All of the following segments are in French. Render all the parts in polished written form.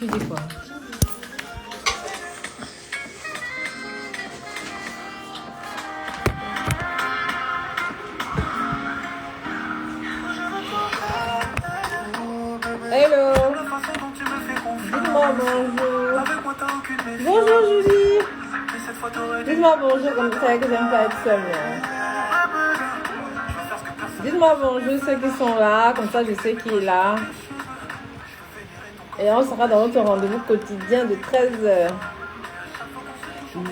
Tu dis quoi? Hello. Dis-moi bonjour. Bonjour Julie. Dites-moi bonjour comme ça que j'aime pas être seule. Dites-moi bonjour ceux qui sont là, comme ça je sais qui est là. Et on sera dans notre rendez-vous quotidien de 13h.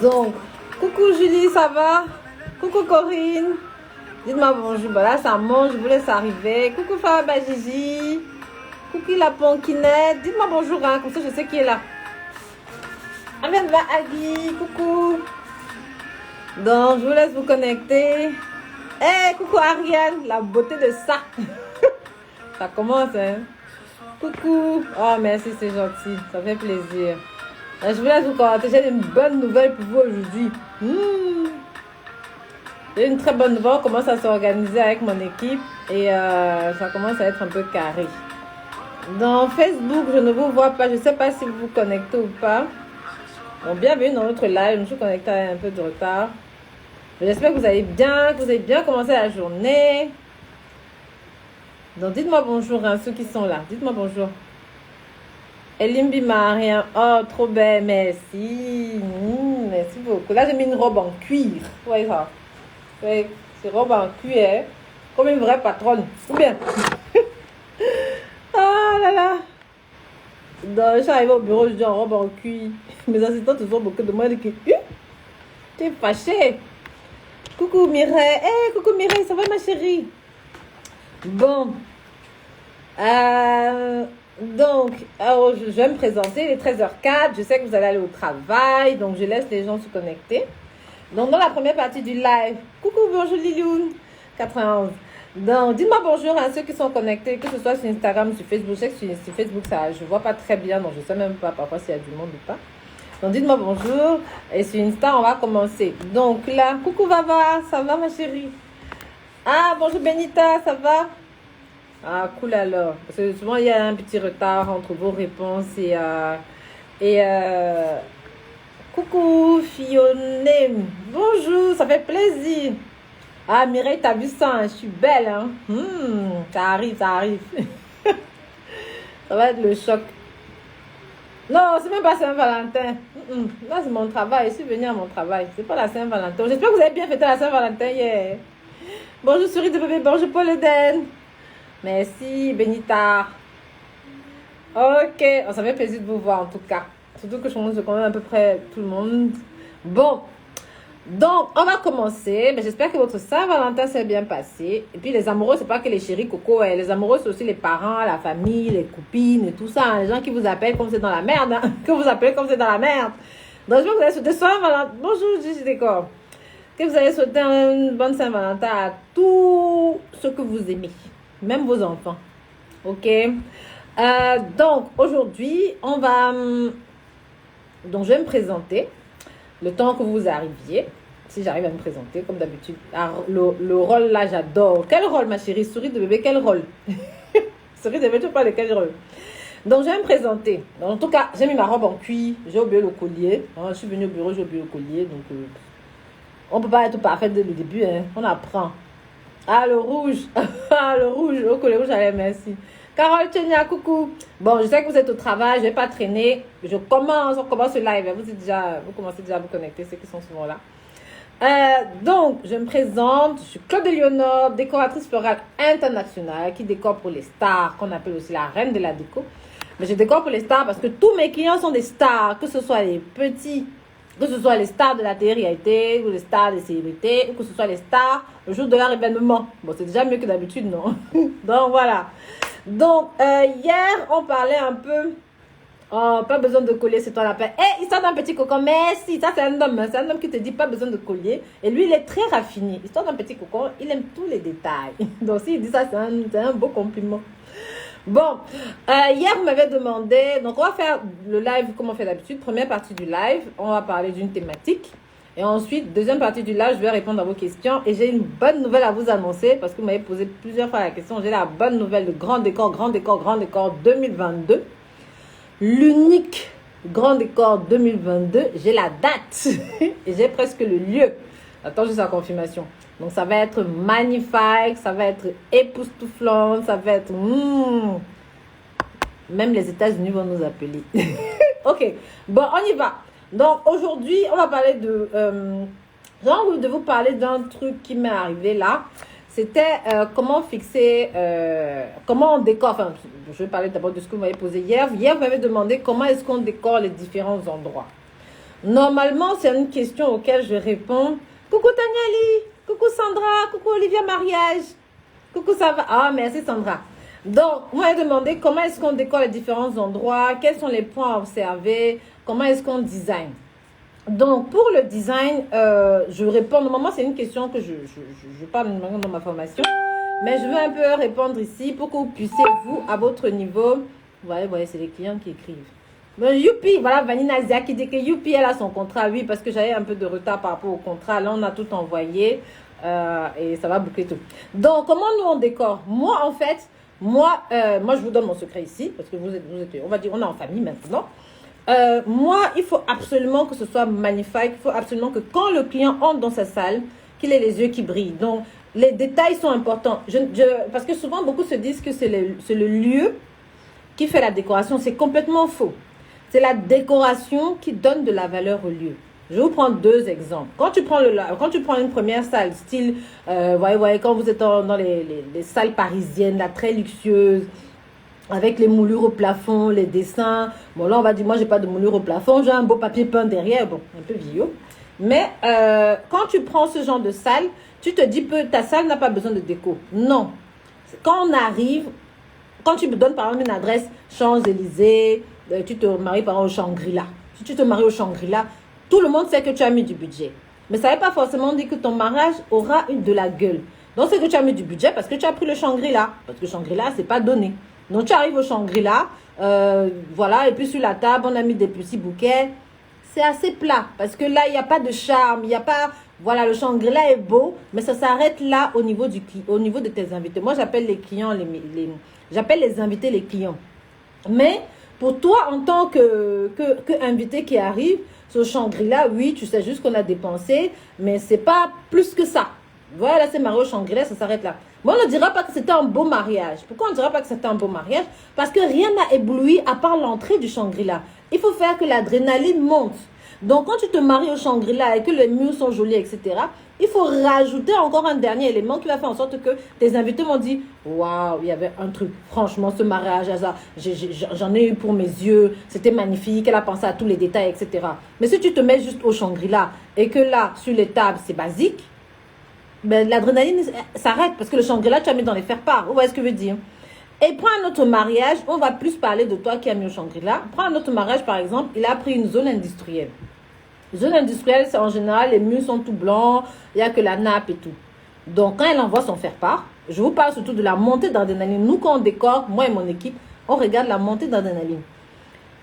Donc, coucou Julie, ça va? Coucou Corinne. Dites-moi bonjour. Bah là, ça mange, je vous laisse arriver. Coucou Faba Gigi. Coucou la Ponkinette. Dites-moi bonjour, hein, comme ça je sais qui est là. Amen va Agui. Coucou. Donc, je vous laisse vous connecter. Hey, coucou Ariane, la beauté de ça. Ça commence, hein. Coucou. Oh, merci, c'est gentil. Ça fait plaisir. Je vous laisse vous commenter. J'ai une bonne nouvelle pour vous aujourd'hui. J'ai une très bonne nouvelle. On commence à s'organiser avec mon équipe. Et ça commence à être un peu carré. Dans Facebook, je ne vous vois pas. Je ne sais pas si vous vous connectez ou pas. Bon, bienvenue dans notre live. Je me suis connectée avec un peu de retard. J'espère que vous allez bien, que vous avez bien commencé la journée. Donc, dites-moi bonjour à ceux qui sont là. Dites-moi bonjour. Elimbi Marien. Oh, trop belle. Merci. Merci beaucoup. Là, j'ai mis une robe en cuir. Vous voyez ça? C'est robe en cuir. Comme une vraie patronne. Ou bien? Ah là là. Donc, je suis arrivée au bureau, je dis en robe en cuir. Mes assistants se sont beaucoup de moi. Tu es fâchée. Coucou Mireille. Hey, coucou Mireille, ça va ma chérie? Bon. Donc, je vais me présenter. Il est 13h04. Je sais que vous allez aller au travail. Donc, je laisse les gens se connecter. Donc, dans la première partie du live. Coucou, bonjour Lilioun. 91. Donc, dites-moi bonjour à ceux qui sont connectés, que ce soit sur Instagram, sur Facebook. Je sais que sur Facebook, ça, je ne vois pas très bien. Donc, je ne sais même pas parfois s'il y a du monde ou pas. Donc, dites-moi bonjour. Et sur Insta, on va commencer. Donc, là, coucou Vava. Ça va, ma chérie? Ah, bonjour Benita. Ça va? Ah, cool alors. Parce que souvent, il y a un petit retard entre vos réponses et coucou Fionne. Bonjour, ça fait plaisir. Ah, Mireille, t'as vu ça, hein? Je suis belle, hein? Ça arrive, ça arrive. Ça va être le choc. Non, c'est même pas Saint-Valentin. Là, c'est mon travail. Je suis venue à mon travail. C'est pas la Saint-Valentin. J'espère que vous avez bien fêté la Saint-Valentin hier. Bonjour, souris de bébé. Bonjour, Paul Eden. Merci, Benita. Ok. Oh, ça fait plaisir de vous voir, en tout cas. Surtout que je connais à peu près tout le monde. Bon. Donc, on va commencer. Mais j'espère que votre Saint-Valentin s'est bien passé. Et puis, les amoureux, c'est pas que les chéris coco. Hein. Les amoureux, c'est aussi les parents, la famille, les copines et tout ça. Hein. Les gens qui vous appellent comme c'est dans la merde. Hein. Que vous appelez comme c'est dans la merde. Donc, j'espère que vous allez souhaiter Saint-Valentin. Bonjour, Gigi Décor. Que vous allez souhaiter une bonne Saint-Valentin à tous ceux que vous aimez. Même vos enfants. Ok. Donc, aujourd'hui, on va... Donc, je vais me présenter. Le temps que vous arriviez. Si j'arrive à me présenter, comme d'habitude. Le rôle là, j'adore. Quel rôle, ma chérie? Souris de bébé, quel rôle? Souris de bébé, tu parles de quel rôle? Donc, je vais me présenter. Donc, en tout cas, j'ai mis ma robe en cuir. J'ai oublié le collier. Je suis venue au bureau, j'ai oublié le collier. Donc, on ne peut pas être parfait dès le début. Hein. On apprend. Ah, le rouge. Ah, le rouge. Oh, le rouge, allez, merci. Carole Tchenia, coucou. Bon, je sais que vous êtes au travail. Je ne vais pas traîner. On commence le live. Vous commencez déjà à vous connecter, ceux qui sont souvent là. Donc, je me présente. Je suis Claude Eleonore, décoratrice florale internationale qui décore pour les stars, qu'on appelle aussi la reine de la déco. Mais je décore pour les stars parce que tous mes clients sont des stars, que ce soit les petits, que ce soit les stars de la télé-réalité, ou les stars des célébrités, ou que ce soit les stars le jour de leur événement. Bon, c'est déjà mieux que d'habitude, non? Donc, voilà. Donc, hier, on parlait un peu... Oh, pas besoin de collier, c'est toi la paix. Eh, histoire d'un petit cocon, merci. Ça, c'est un homme. C'est un homme qui te dit pas besoin de collier. Et lui, il est très raffiné. Histoire d'un petit cocon, il aime tous les détails. Donc, s'il dit ça, c'est un beau compliment. Bon, hier, vous m'avez demandé... Donc, on va faire le live comme on fait d'habitude. Première partie du live, on va parler d'une thématique. Et ensuite, deuxième partie du live, je vais répondre à vos questions. Et j'ai une bonne nouvelle à vous annoncer parce que vous m'avez posé plusieurs fois la question. J'ai la bonne nouvelle de Grand Décor 2022. l'unique grand décor 2022. J'ai la date et j'ai presque le lieu. Attends juste la confirmation. Donc, ça va être magnifique, ça va être époustouflant, ça va être... Même les États-Unis vont nous appeler. Ok, bon, on y va. Donc, aujourd'hui, on va parler de... j'ai envie de vous parler d'un truc qui m'est arrivé là. C'était comment fixer... comment on décore... Enfin, je vais parler d'abord de ce que vous m'avez posé hier. Hier, vous m'avez demandé comment est-ce qu'on décore les différents endroits. Normalement, c'est une question auquel je réponds. Coucou Taniali, coucou Sandra, coucou Olivia Mariage. Coucou, ça va? Ah, merci Sandra. Donc, vous m'avez demandé comment est-ce qu'on décore les différents endroits, quels sont les points à observer, comment est-ce qu'on design. Donc, pour le design, je réponds, normalement, c'est une question que je parle dans ma formation, mais je veux un peu répondre ici pour que vous puissiez, vous, à votre niveau, vous voyez, c'est les clients qui écrivent. Bon, youpi, voilà, Vanina Zia qui dit que youpi, elle a son contrat, oui, parce que j'avais un peu de retard par rapport au contrat. Là, on a tout envoyé et ça va boucler tout. Donc, comment nous, on décore? Moi, en fait, moi, je vous donne mon secret ici, parce que vous êtes, on va dire, on est en famille maintenant. Moi, il faut absolument que ce soit magnifique. Il faut absolument que quand le client entre dans sa salle, qu'il ait les yeux qui brillent. Donc, les détails sont importants. Parce que souvent, beaucoup se disent que c'est le lieu qui fait la décoration. C'est complètement faux. C'est la décoration qui donne de la valeur au lieu. Je vais vous prendre deux exemples. Quand tu prends une première salle, style, voyez, quand vous êtes dans les salles parisiennes, là, très luxueuses, avec les moulures au plafond, les dessins. Bon, là, on va dire, moi, j'ai pas de moulure au plafond. J'ai un beau papier peint derrière. Bon, un peu vieux. Mais quand tu prends ce genre de salle, tu te dis que ta salle n'a pas besoin de déco. Non. Quand on arrive, quand tu me donnes, par exemple, une adresse Champs-Élysées, tu te maries par exemple au Shangri-La. Si tu te maries au Shangri-La, tout le monde sait que tu as mis du budget. Mais ça ne veut pas forcément dire que ton mariage aura de la gueule. Donc, c'est que tu as mis du budget parce que tu as pris le Shangri-La. Parce que Shangri-La, ce n'est pas donné. Donc, tu arrives au Shangri-La, voilà, et puis sur la table, on a mis des petits bouquets. C'est assez plat parce que là, il n'y a pas de charme, il n'y a pas... Voilà, le Shangri-La est beau, mais ça s'arrête là au niveau de tes invités. Moi, j'appelle les clients, j'appelle les invités les clients. Mais pour toi, en tant que invité qui arrive, ce Shangri-La, oui, tu sais juste qu'on a dépensé, mais c'est pas plus que ça. Voilà, c'est marié au Shangri-La, ça s'arrête là. Moi, on ne dira pas que c'était un beau mariage. Pourquoi on ne dira pas que c'était un beau mariage? Parce que rien n'a ébloui à part l'entrée du Shangri-La. Il faut faire que l'adrénaline monte. Donc, quand tu te maries au Shangri-La et que les murs sont jolis, etc., il faut rajouter encore un dernier élément qui va faire en sorte que tes invités m'ont dit « Waouh, il y avait un truc. Franchement, ce mariage, j'en ai eu pour mes yeux. C'était magnifique. Elle a pensé à tous les détails, etc. » Mais si tu te mets juste au Shangri-La et que là, sur les tables, c'est basique, ben, l'adrénaline s'arrête parce que le Shangri-La, tu as mis dans les faire-part. Vous voyez ce que je veux dire? Et prends un autre mariage, on va plus parler de toi qui as mis au Shangri-La. Prends un autre mariage, par exemple, il a pris une zone industrielle. Zone industrielle, c'est en général, les murs sont tout blancs, il n'y a que la nappe et tout. Donc, quand elle envoie son faire-part, je vous parle surtout de la montée d'adrénaline. Nous, quand on décore, moi et mon équipe, on regarde la montée d'adrénaline.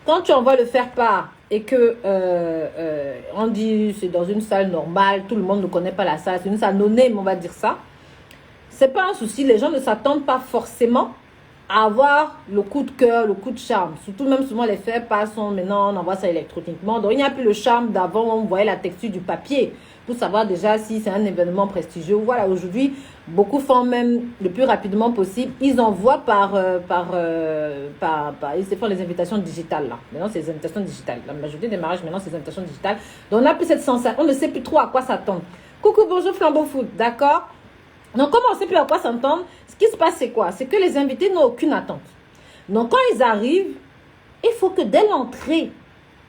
Quand tu envoies le faire-part et que on dit c'est dans une salle normale, tout le monde ne connaît pas la salle, c'est une salle non-name, on va dire ça. C'est pas un souci, les gens ne s'attendent pas forcément à avoir le coup de cœur, le coup de charme. Surtout même souvent les faire-part sont maintenant, on envoie ça électroniquement. Donc il n'y a plus le charme d'avant, on voyait la texture du papier pour savoir déjà si c'est un événement prestigieux. Voilà, aujourd'hui, beaucoup font même le plus rapidement possible. Ils envoient ils se font les invitations digitales là. Maintenant, c'est les invitations digitales. La majorité des mariages, maintenant, c'est les invitations digitales. Donc, on a plus cette sensation. On ne sait plus trop à quoi s'attendre. Coucou, bonjour, Flambeau Foot. D'accord? Donc, comme on ne sait plus à quoi s'attendre, ce qui se passe, c'est quoi? C'est que les invités n'ont aucune attente. Donc, quand ils arrivent, il faut que dès l'entrée,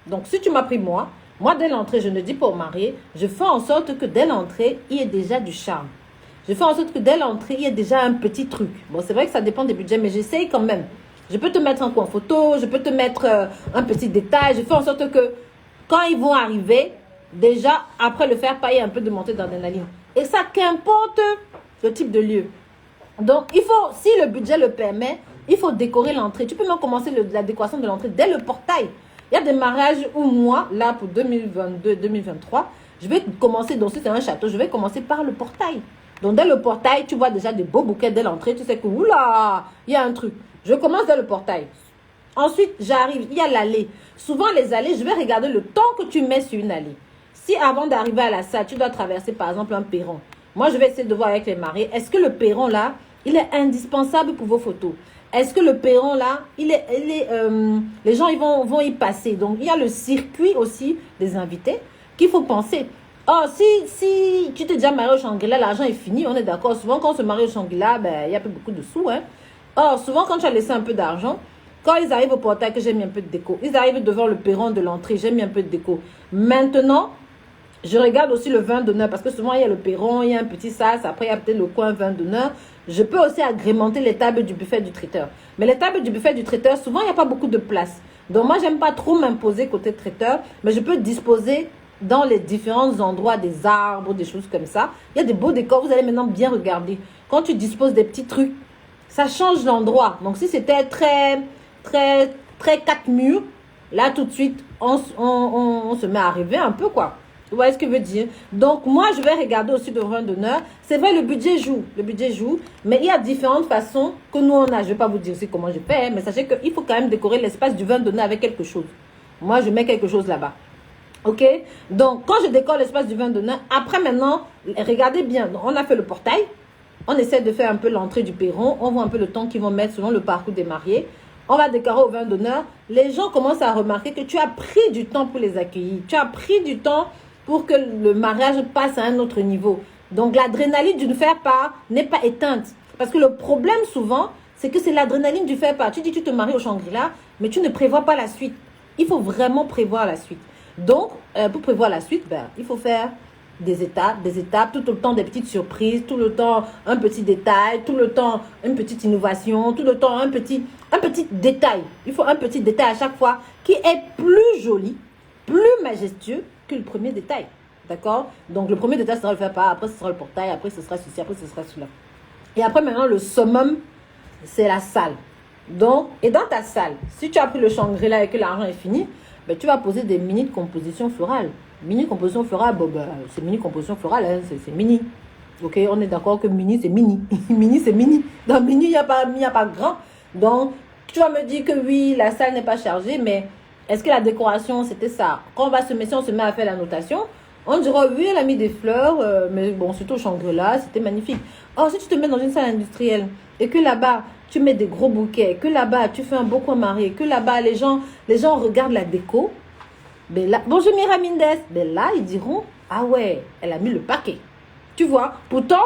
donc si tu m'as pris moi, dès l'entrée, je ne dis pas au marié, je fais en sorte que dès l'entrée, il y ait déjà du charme. Je fais en sorte que dès l'entrée, il y ait déjà un petit truc. Bon, c'est vrai que ça dépend des budgets, mais j'essaye quand même. Je peux te mettre un coin photo, je peux te mettre un petit détail. Je fais en sorte que quand ils vont arriver, déjà, après le faire part, il y a un peu de montée d'adrénaline. Et ça, qu'importe le type de lieu. Donc, il faut, si le budget le permet, il faut décorer l'entrée. Tu peux même commencer la décoration de l'entrée dès le portail. Il y a des mariages où moi, là, pour 2022-2023, je vais commencer, donc si c'est un château, je vais commencer par le portail. Donc, dès le portail, tu vois déjà des beaux bouquets dès l'entrée. Tu sais que, oula, il y a un truc. Je commence dès le portail. Ensuite, j'arrive, il y a l'allée. Souvent, les allées, je vais regarder le temps que tu mets sur une allée. Si avant d'arriver à la salle, tu dois traverser par exemple un perron. Moi, je vais essayer de voir avec les mariés. Est-ce que le perron là, il est indispensable pour vos photos? Est-ce que le perron là, les gens ils vont y passer? Donc, il y a le circuit aussi des invités qu'il faut penser. Oh, si tu t'es déjà marié au Shangri-La, l'argent est fini, on est d'accord. Souvent, quand on se marie au Shangri-La, ben, il n'y a plus beaucoup de sous. Hein. Or, souvent, quand tu as laissé un peu d'argent, quand ils arrivent au portail, que j'ai mis un peu de déco, ils arrivent devant le perron de l'entrée, j'ai mis un peu de déco. Maintenant, je regarde aussi le vin d'honneur parce que souvent il y a le perron, il y a un petit sas, après il y a peut-être le coin vin d'honneur. Je peux aussi agrémenter les tables du buffet du traiteur. Mais les tables du buffet du traiteur, souvent il n'y a pas beaucoup de place. Donc moi, j'aime pas trop m'imposer côté traiteur, mais je peux disposer dans les différents endroits des arbres, des choses comme ça. Il y a des beaux décors, vous allez maintenant bien regarder. Quand tu disposes des petits trucs, ça change l'endroit. Donc si c'était très quatre murs, là tout de suite, on se met à rêver un peu quoi. Vous voyez ce que je veux dire? Donc, moi, je vais regarder aussi le vin d'honneur. C'est vrai, le budget joue. Le budget joue. Mais il y a différentes façons que nous, on a. Je ne vais pas vous dire aussi comment je fais. Mais sachez qu'il faut quand même décorer l'espace du vin d'honneur avec quelque chose. Moi, je mets quelque chose là-bas. OK? Donc, quand je décore l'espace du vin d'honneur, après maintenant, regardez bien. Donc, on a fait le portail. On essaie de faire un peu l'entrée du perron. On voit un peu le temps qu'ils vont mettre selon le parcours des mariés. On va décorer au vin d'honneur. Les gens commencent à remarquer que tu as pris du temps pour les accueillir. Tu as pris du temps pour que le mariage passe à un autre niveau. Donc, l'adrénaline du faire-part n'est pas éteinte. Parce que le problème, souvent, c'est que c'est l'adrénaline du faire-part. Tu dis tu te maries au Shangri-La, mais tu ne prévois pas la suite. Il faut vraiment prévoir la suite. Donc, pour prévoir la suite, il faut faire des étapes, tout le temps des petites surprises, tout le temps un petit détail, tout le temps une petite innovation, tout le temps un petit détail. Il faut un petit détail à chaque fois qui est plus joli, plus majestueux que le premier détail. D'accord? Donc, le premier détail sera le faire-part, après ce sera le portail, après ce sera ceci, après ce sera cela. Et après, maintenant, le summum, c'est la salle. Donc, et dans ta salle, si tu as pris le Shangri-La et que l'argent est fini, tu vas poser des mini compositions florales. Mini composition florale, c'est mini composition florale, hein, c'est mini. Ok, on est d'accord que mini, c'est mini. Mini, c'est mini. Dans mini, il n'y a pas grand. Donc, tu vas me dire que oui, la salle n'est pas chargée, mais est-ce que la décoration, c'était ça? Quand si on se met à faire la notation, on dira oui, elle a mis des fleurs, mais bon, surtout au Shangri-La, c'était magnifique. Or, si tu te mets dans une salle industrielle et que là-bas, tu mets des gros bouquets, que là-bas, tu fais un beau coin marié, que là-bas, les gens regardent la déco, ben là, bonjour Miramindes, ben là, ils diront, ah ouais, elle a mis le paquet. Tu vois, pourtant,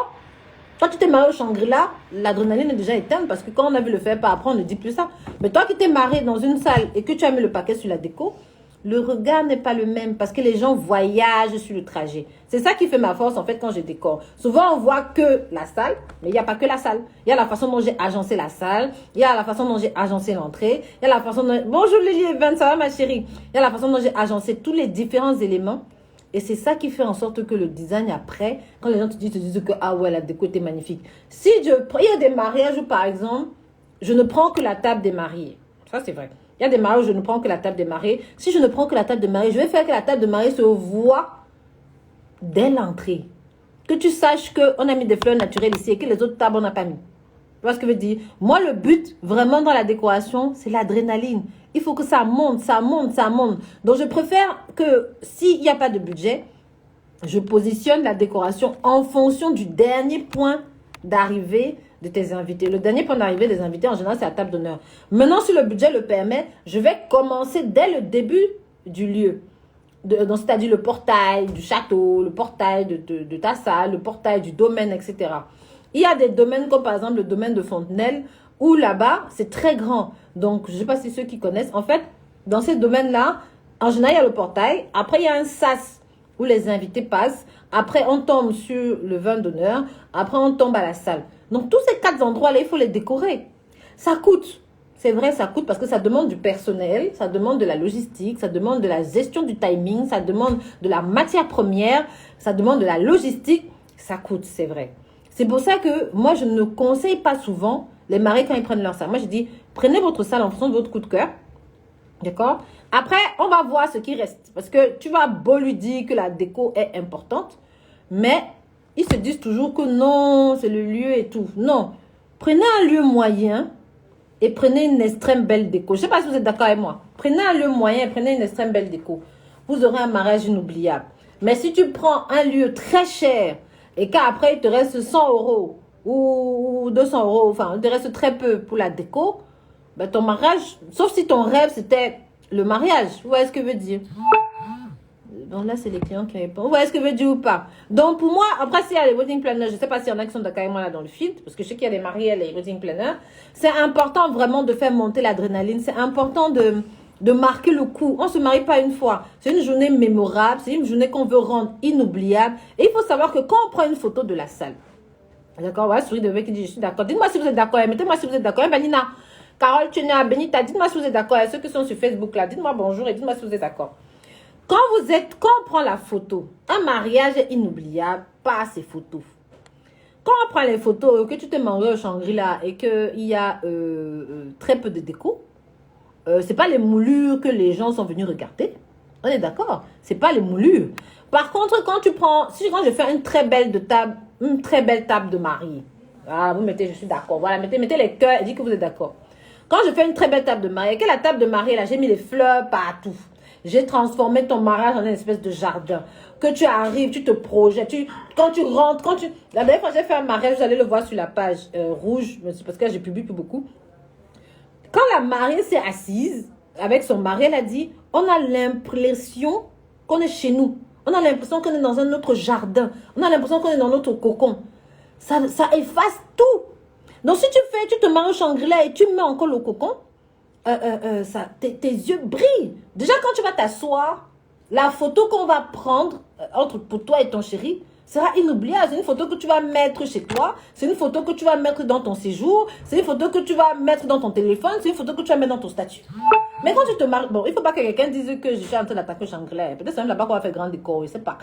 quand tu t'es marié au Shangri-La, l'adrénaline est déjà éteinte parce que quand on a vu le faire pas après, on ne dit plus ça. Mais toi qui t'es marié dans une salle et que tu as mis le paquet sur la déco, le regard n'est pas le même parce que les gens voyagent sur le trajet. C'est ça qui fait ma force en fait quand je décore. Souvent on voit que la salle, mais il n'y a pas que la salle. Il y a la façon dont j'ai agencé la salle, il y a la façon dont j'ai agencé l'entrée, il y a la façon dont... Bonjour Lily Evans, ça va ma chérie? Il y a la façon dont j'ai agencé tous les différents éléments. Et c'est ça qui fait en sorte que le design après, quand les gens te disent que ah ouais, la déco était magnifique. Il y a des mariages où par exemple, je ne prends que la table des mariés. Ça c'est vrai. Il y a des mariages où je ne prends que la table des mariés. Si je ne prends que la table des mariés, je vais faire que la table de mariés se voit dès l'entrée. Que tu saches qu'on a mis des fleurs naturelles ici et que les autres tables, on n'a pas mis. Tu vois ce que je veux dire? Moi, le but, vraiment dans la décoration, c'est l'adrénaline. Il faut que ça monte, ça monte, ça monte. Donc, je préfère que s'il n'y a pas de budget, je positionne la décoration en fonction du dernier point d'arrivée de tes invités. Le dernier point d'arrivée des invités, en général, c'est la table d'honneur. Maintenant, si le budget le permet, je vais commencer dès le début du lieu. C'est-à-dire le portail du château, le portail de ta salle, le portail du domaine, etc. Il y a des domaines comme par exemple le domaine de Fontenelle, où là-bas, c'est très grand. Donc, je ne sais pas si ceux qui connaissent. En fait, dans ces domaines-là, en général, il y a le portail. Après, il y a un sas où les invités passent. Après, on tombe sur le vin d'honneur. Après, on tombe à la salle. Donc, tous ces 4 endroits-là, il faut les décorer. Ça coûte. C'est vrai, ça coûte parce que ça demande du personnel, ça demande de la logistique, ça demande de la gestion du timing, ça demande de la matière première, ça demande de la logistique. Ça coûte, c'est vrai. C'est pour ça que moi, je ne conseille pas souvent les mariés quand ils prennent leur salle. Moi, je dis, prenez votre salle en fonction de votre coup de cœur. D'accord? Après, on va voir ce qui reste. Parce que tu vas beau lui dire que la déco est importante, mais ils se disent toujours que non, c'est le lieu et tout. Non. Prenez un lieu moyen et prenez une extrême belle déco. Je ne sais pas si vous êtes d'accord avec moi. Prenez un lieu moyen et prenez une extrême belle déco. Vous aurez un mariage inoubliable. Mais si tu prends un lieu très cher et qu'après il te reste 100 euros ou 200 euros, enfin il te reste très peu pour la déco, ben ton mariage, sauf si ton rêve c'était le mariage, vous voyez ce que je veux dire? Donc là, c'est les clients qui répondent. Vous voyez ce que je veux dire ou pas? Donc pour moi, après, s'il y a les wedding planners, je ne sais pas s'il y en a qui sont d'accord avec moi là dans le feed, parce que je sais qu'il y a des mariés et les wedding planners. C'est important vraiment de faire monter l'adrénaline. C'est important de marquer le coup. On ne se marie pas une fois. C'est une journée mémorable. C'est une journée qu'on veut rendre inoubliable. Et il faut savoir que quand on prend une photo de la salle, d'accord, voilà, souris de qui dit je suis d'accord. Dites-moi si vous êtes d'accord. Mettez-moi si vous êtes d'accord. Benina, Carole, Tunia, Benita, dites-moi si vous êtes d'accord. Ceux qui sont sur Facebook là, dites-moi bonjour et dites-moi si vous êtes d'accord. Quand on prend la photo, un mariage est inoubliable par ces photos. Quand on prend les photos, que tu te maries au Shangri-La et qu'il y a très peu de déco, c'est pas les moulures que les gens sont venus regarder. On est d'accord? C'est pas les moulures. Par contre, quand je fais une très belle table de mariée, voilà, vous mettez, je suis d'accord. Voilà, mettez les cœurs et dites que vous êtes d'accord. Quand je fais une très belle table de mariée, que la table de mariée, là, j'ai mis les fleurs partout. J'ai transformé ton mariage en une espèce de jardin. Que tu arrives, tu te projettes. Quand tu rentres, La dernière fois, j'ai fait un mariage, vous allez le voir sur la page rouge, parce que j'ai publié plus beaucoup. Quand la mariée s'est assise avec son mari, elle a dit, on a l'impression qu'on est chez nous. On a l'impression qu'on est dans un autre jardin. On a l'impression qu'on est dans notre cocon. Ça efface tout. Donc, si tu te maries au Shangri-La et tu mets encore le cocon, tes yeux brillent. Déjà, quand tu vas t'asseoir, la photo qu'on va prendre pour toi et ton chéri sera inoubliable. C'est une photo que tu vas mettre chez toi. C'est une photo que tu vas mettre dans ton séjour. C'est une photo que tu vas mettre dans ton téléphone. C'est une photo que tu vas mettre dans ton statut. Mais quand tu te maries, bon, il ne faut pas que quelqu'un dise que je suis en train d'attaquer au Shangri-La. Peut-être c'est même là-bas qu'on va faire grand décor, je ne sais pas.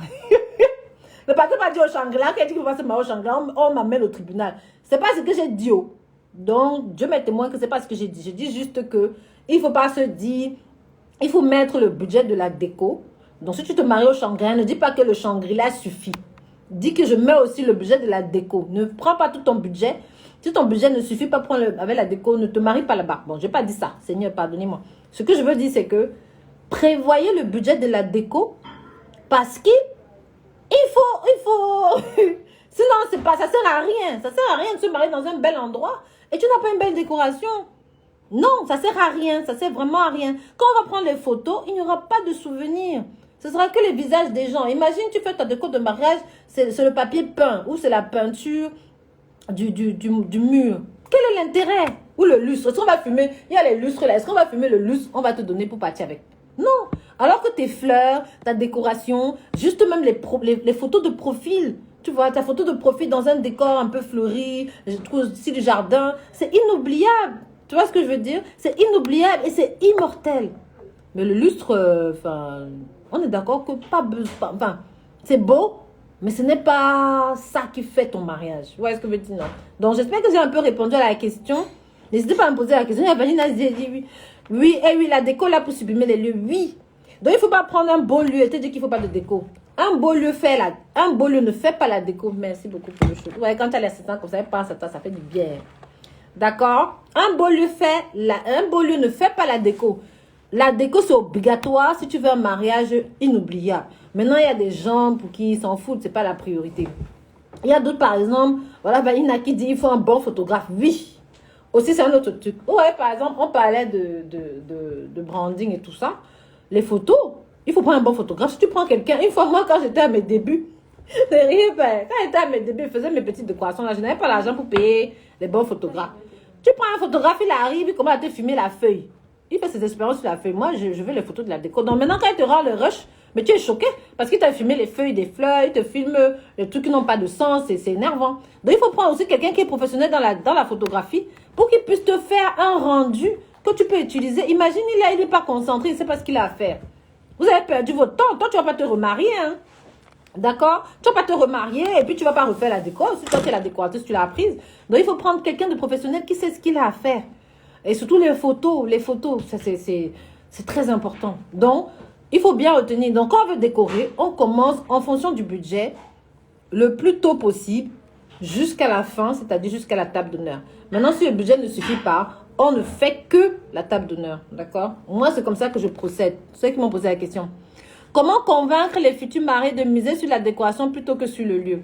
Le patron m'a dit au Shangri-La, qui a dit qu'il va se marier au Shangri-La, on m'amène au tribunal. Ce n'est pas ce que j'ai dit. Donc, Dieu m'est témoin que ce n'est pas ce que j'ai dit. Je dis juste que il ne faut pas se dire, il faut mettre le budget de la déco. Donc, si tu te maries au Shangri-La, ne dis pas que le Shangri-La suffit. Dis que je mets aussi le budget de la déco. Ne prends pas tout ton budget. Si ton budget ne suffit pas avec la déco, ne te marie pas là-bas. Bon, je n'ai pas dit ça. Seigneur, pardonnez-moi. Ce que je veux dire, c'est que prévoyez le budget de la déco parce qu'il faut... Sinon, ça sert à rien. Ça sert à rien de se marier dans un bel endroit et tu n'as pas une belle décoration. Non, ça sert à rien. Ça sert vraiment à rien. Quand on va prendre les photos, il n'y aura pas de souvenirs. Ce sera que les visages des gens. Imagine, tu fais ta déco de mariage, c'est le papier peint ou c'est la peinture du mur. Quel est l'intérêt? Ou le lustre. Est-ce qu'on va fumer? Il y a les lustres là. Est-ce qu'on va fumer le lustre? On va te donner pour partir avec. Non. Alors que tes fleurs, ta décoration, juste même les photos de profil. Tu vois, ta photo de profil dans un décor un peu fleuri, je trouve ici du jardin, c'est inoubliable. Tu vois ce que je veux dire? C'est inoubliable et c'est immortel. Mais le lustre, on est d'accord que pas besoin. Enfin, c'est beau, mais ce n'est pas ça qui fait ton mariage. Vous voyez ce que je veux dire? Non. Donc, j'espère que j'ai un peu répondu à la question. N'hésitez pas à me poser la question. Vanina a dit oui. Oui, et oui, la déco là pour sublimer les lieux, oui. Donc, il ne faut pas prendre un beau lieu et te dire qu'il ne faut pas de déco. Un beau lieu ne fait pas la déco. Merci beaucoup pour le show. Ouais, quand tu as l'assistant comme ça, pense à toi, ça fait du bien. D'accord? Un beau lieu ne fait pas la déco. La déco, c'est obligatoire si tu veux un mariage inoubliable. Maintenant, il y a des gens pour qui ils s'en foutent, c'est pas la priorité. Il y a d'autres, par exemple, voilà, Vanina qui dit il faut un bon photographe. Oui. Aussi, c'est un autre truc. Ouais, par exemple, on parlait de branding et tout ça. Les photos, il faut prendre un bon photographe. Si tu prends quelqu'un, une fois, moi, quand j'étais à mes débuts, c'est rien fait. Quand j'étais à mes débuts, je faisais mes petites décorations là. Je n'avais pas l'argent pour payer les bons photographes. Tu prends un photographe, il arrive, il commence à te filmer la feuille. Il fait ses expériences sur la feuille. Moi, je veux les photos de la déco. Donc maintenant, quand il te rend le rush, mais tu es choqué parce qu'il t'a filmé les feuilles des fleurs, il te filme les trucs qui n'ont pas de sens, c'est énervant. Donc il faut prendre aussi quelqu'un qui est professionnel dans la photographie pour qu'il puisse te faire un rendu que tu peux utiliser. Imagine, il n'est pas concentré, il ne sait pas ce qu'il a à faire. Vous avez perdu votre temps. Toi, tu ne vas pas te remarier. Hein? D'accord? Tu ne vas pas te remarier et puis tu ne vas pas refaire la déco. Si toi, tu es la décoratrice, tu l'as apprise. Donc il faut prendre quelqu'un de professionnel qui sait ce qu'il a à faire. Et surtout les photos, c'est très important. Donc, il faut bien retenir. Donc, quand on veut décorer, on commence en fonction du budget le plus tôt possible. jusqu'à la fin, c'est-à-dire jusqu'à la table d'honneur. Maintenant, si le budget ne suffit pas, on ne fait que la table d'honneur, d'accord? Moi, c'est comme ça que je procède. Ceux qui m'ont posé la question. Comment convaincre les futurs mariés de miser sur la décoration plutôt que sur le lieu?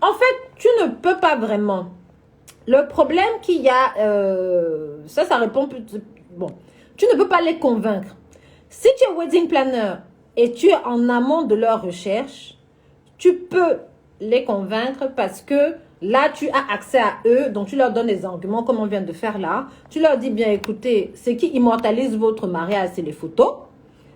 En fait, tu ne peux pas vraiment. Le problème qu'il y a, ça répond plus. Bon, tu ne peux pas les convaincre. Si tu es wedding planner et tu es en amont de leur recherche, tu peux les convaincre parce que là, tu as accès à eux. Donc, tu leur donnes des arguments comme on vient de faire là. Tu leur dis bien, écoutez, ce qui immortalise votre mariage, c'est les photos.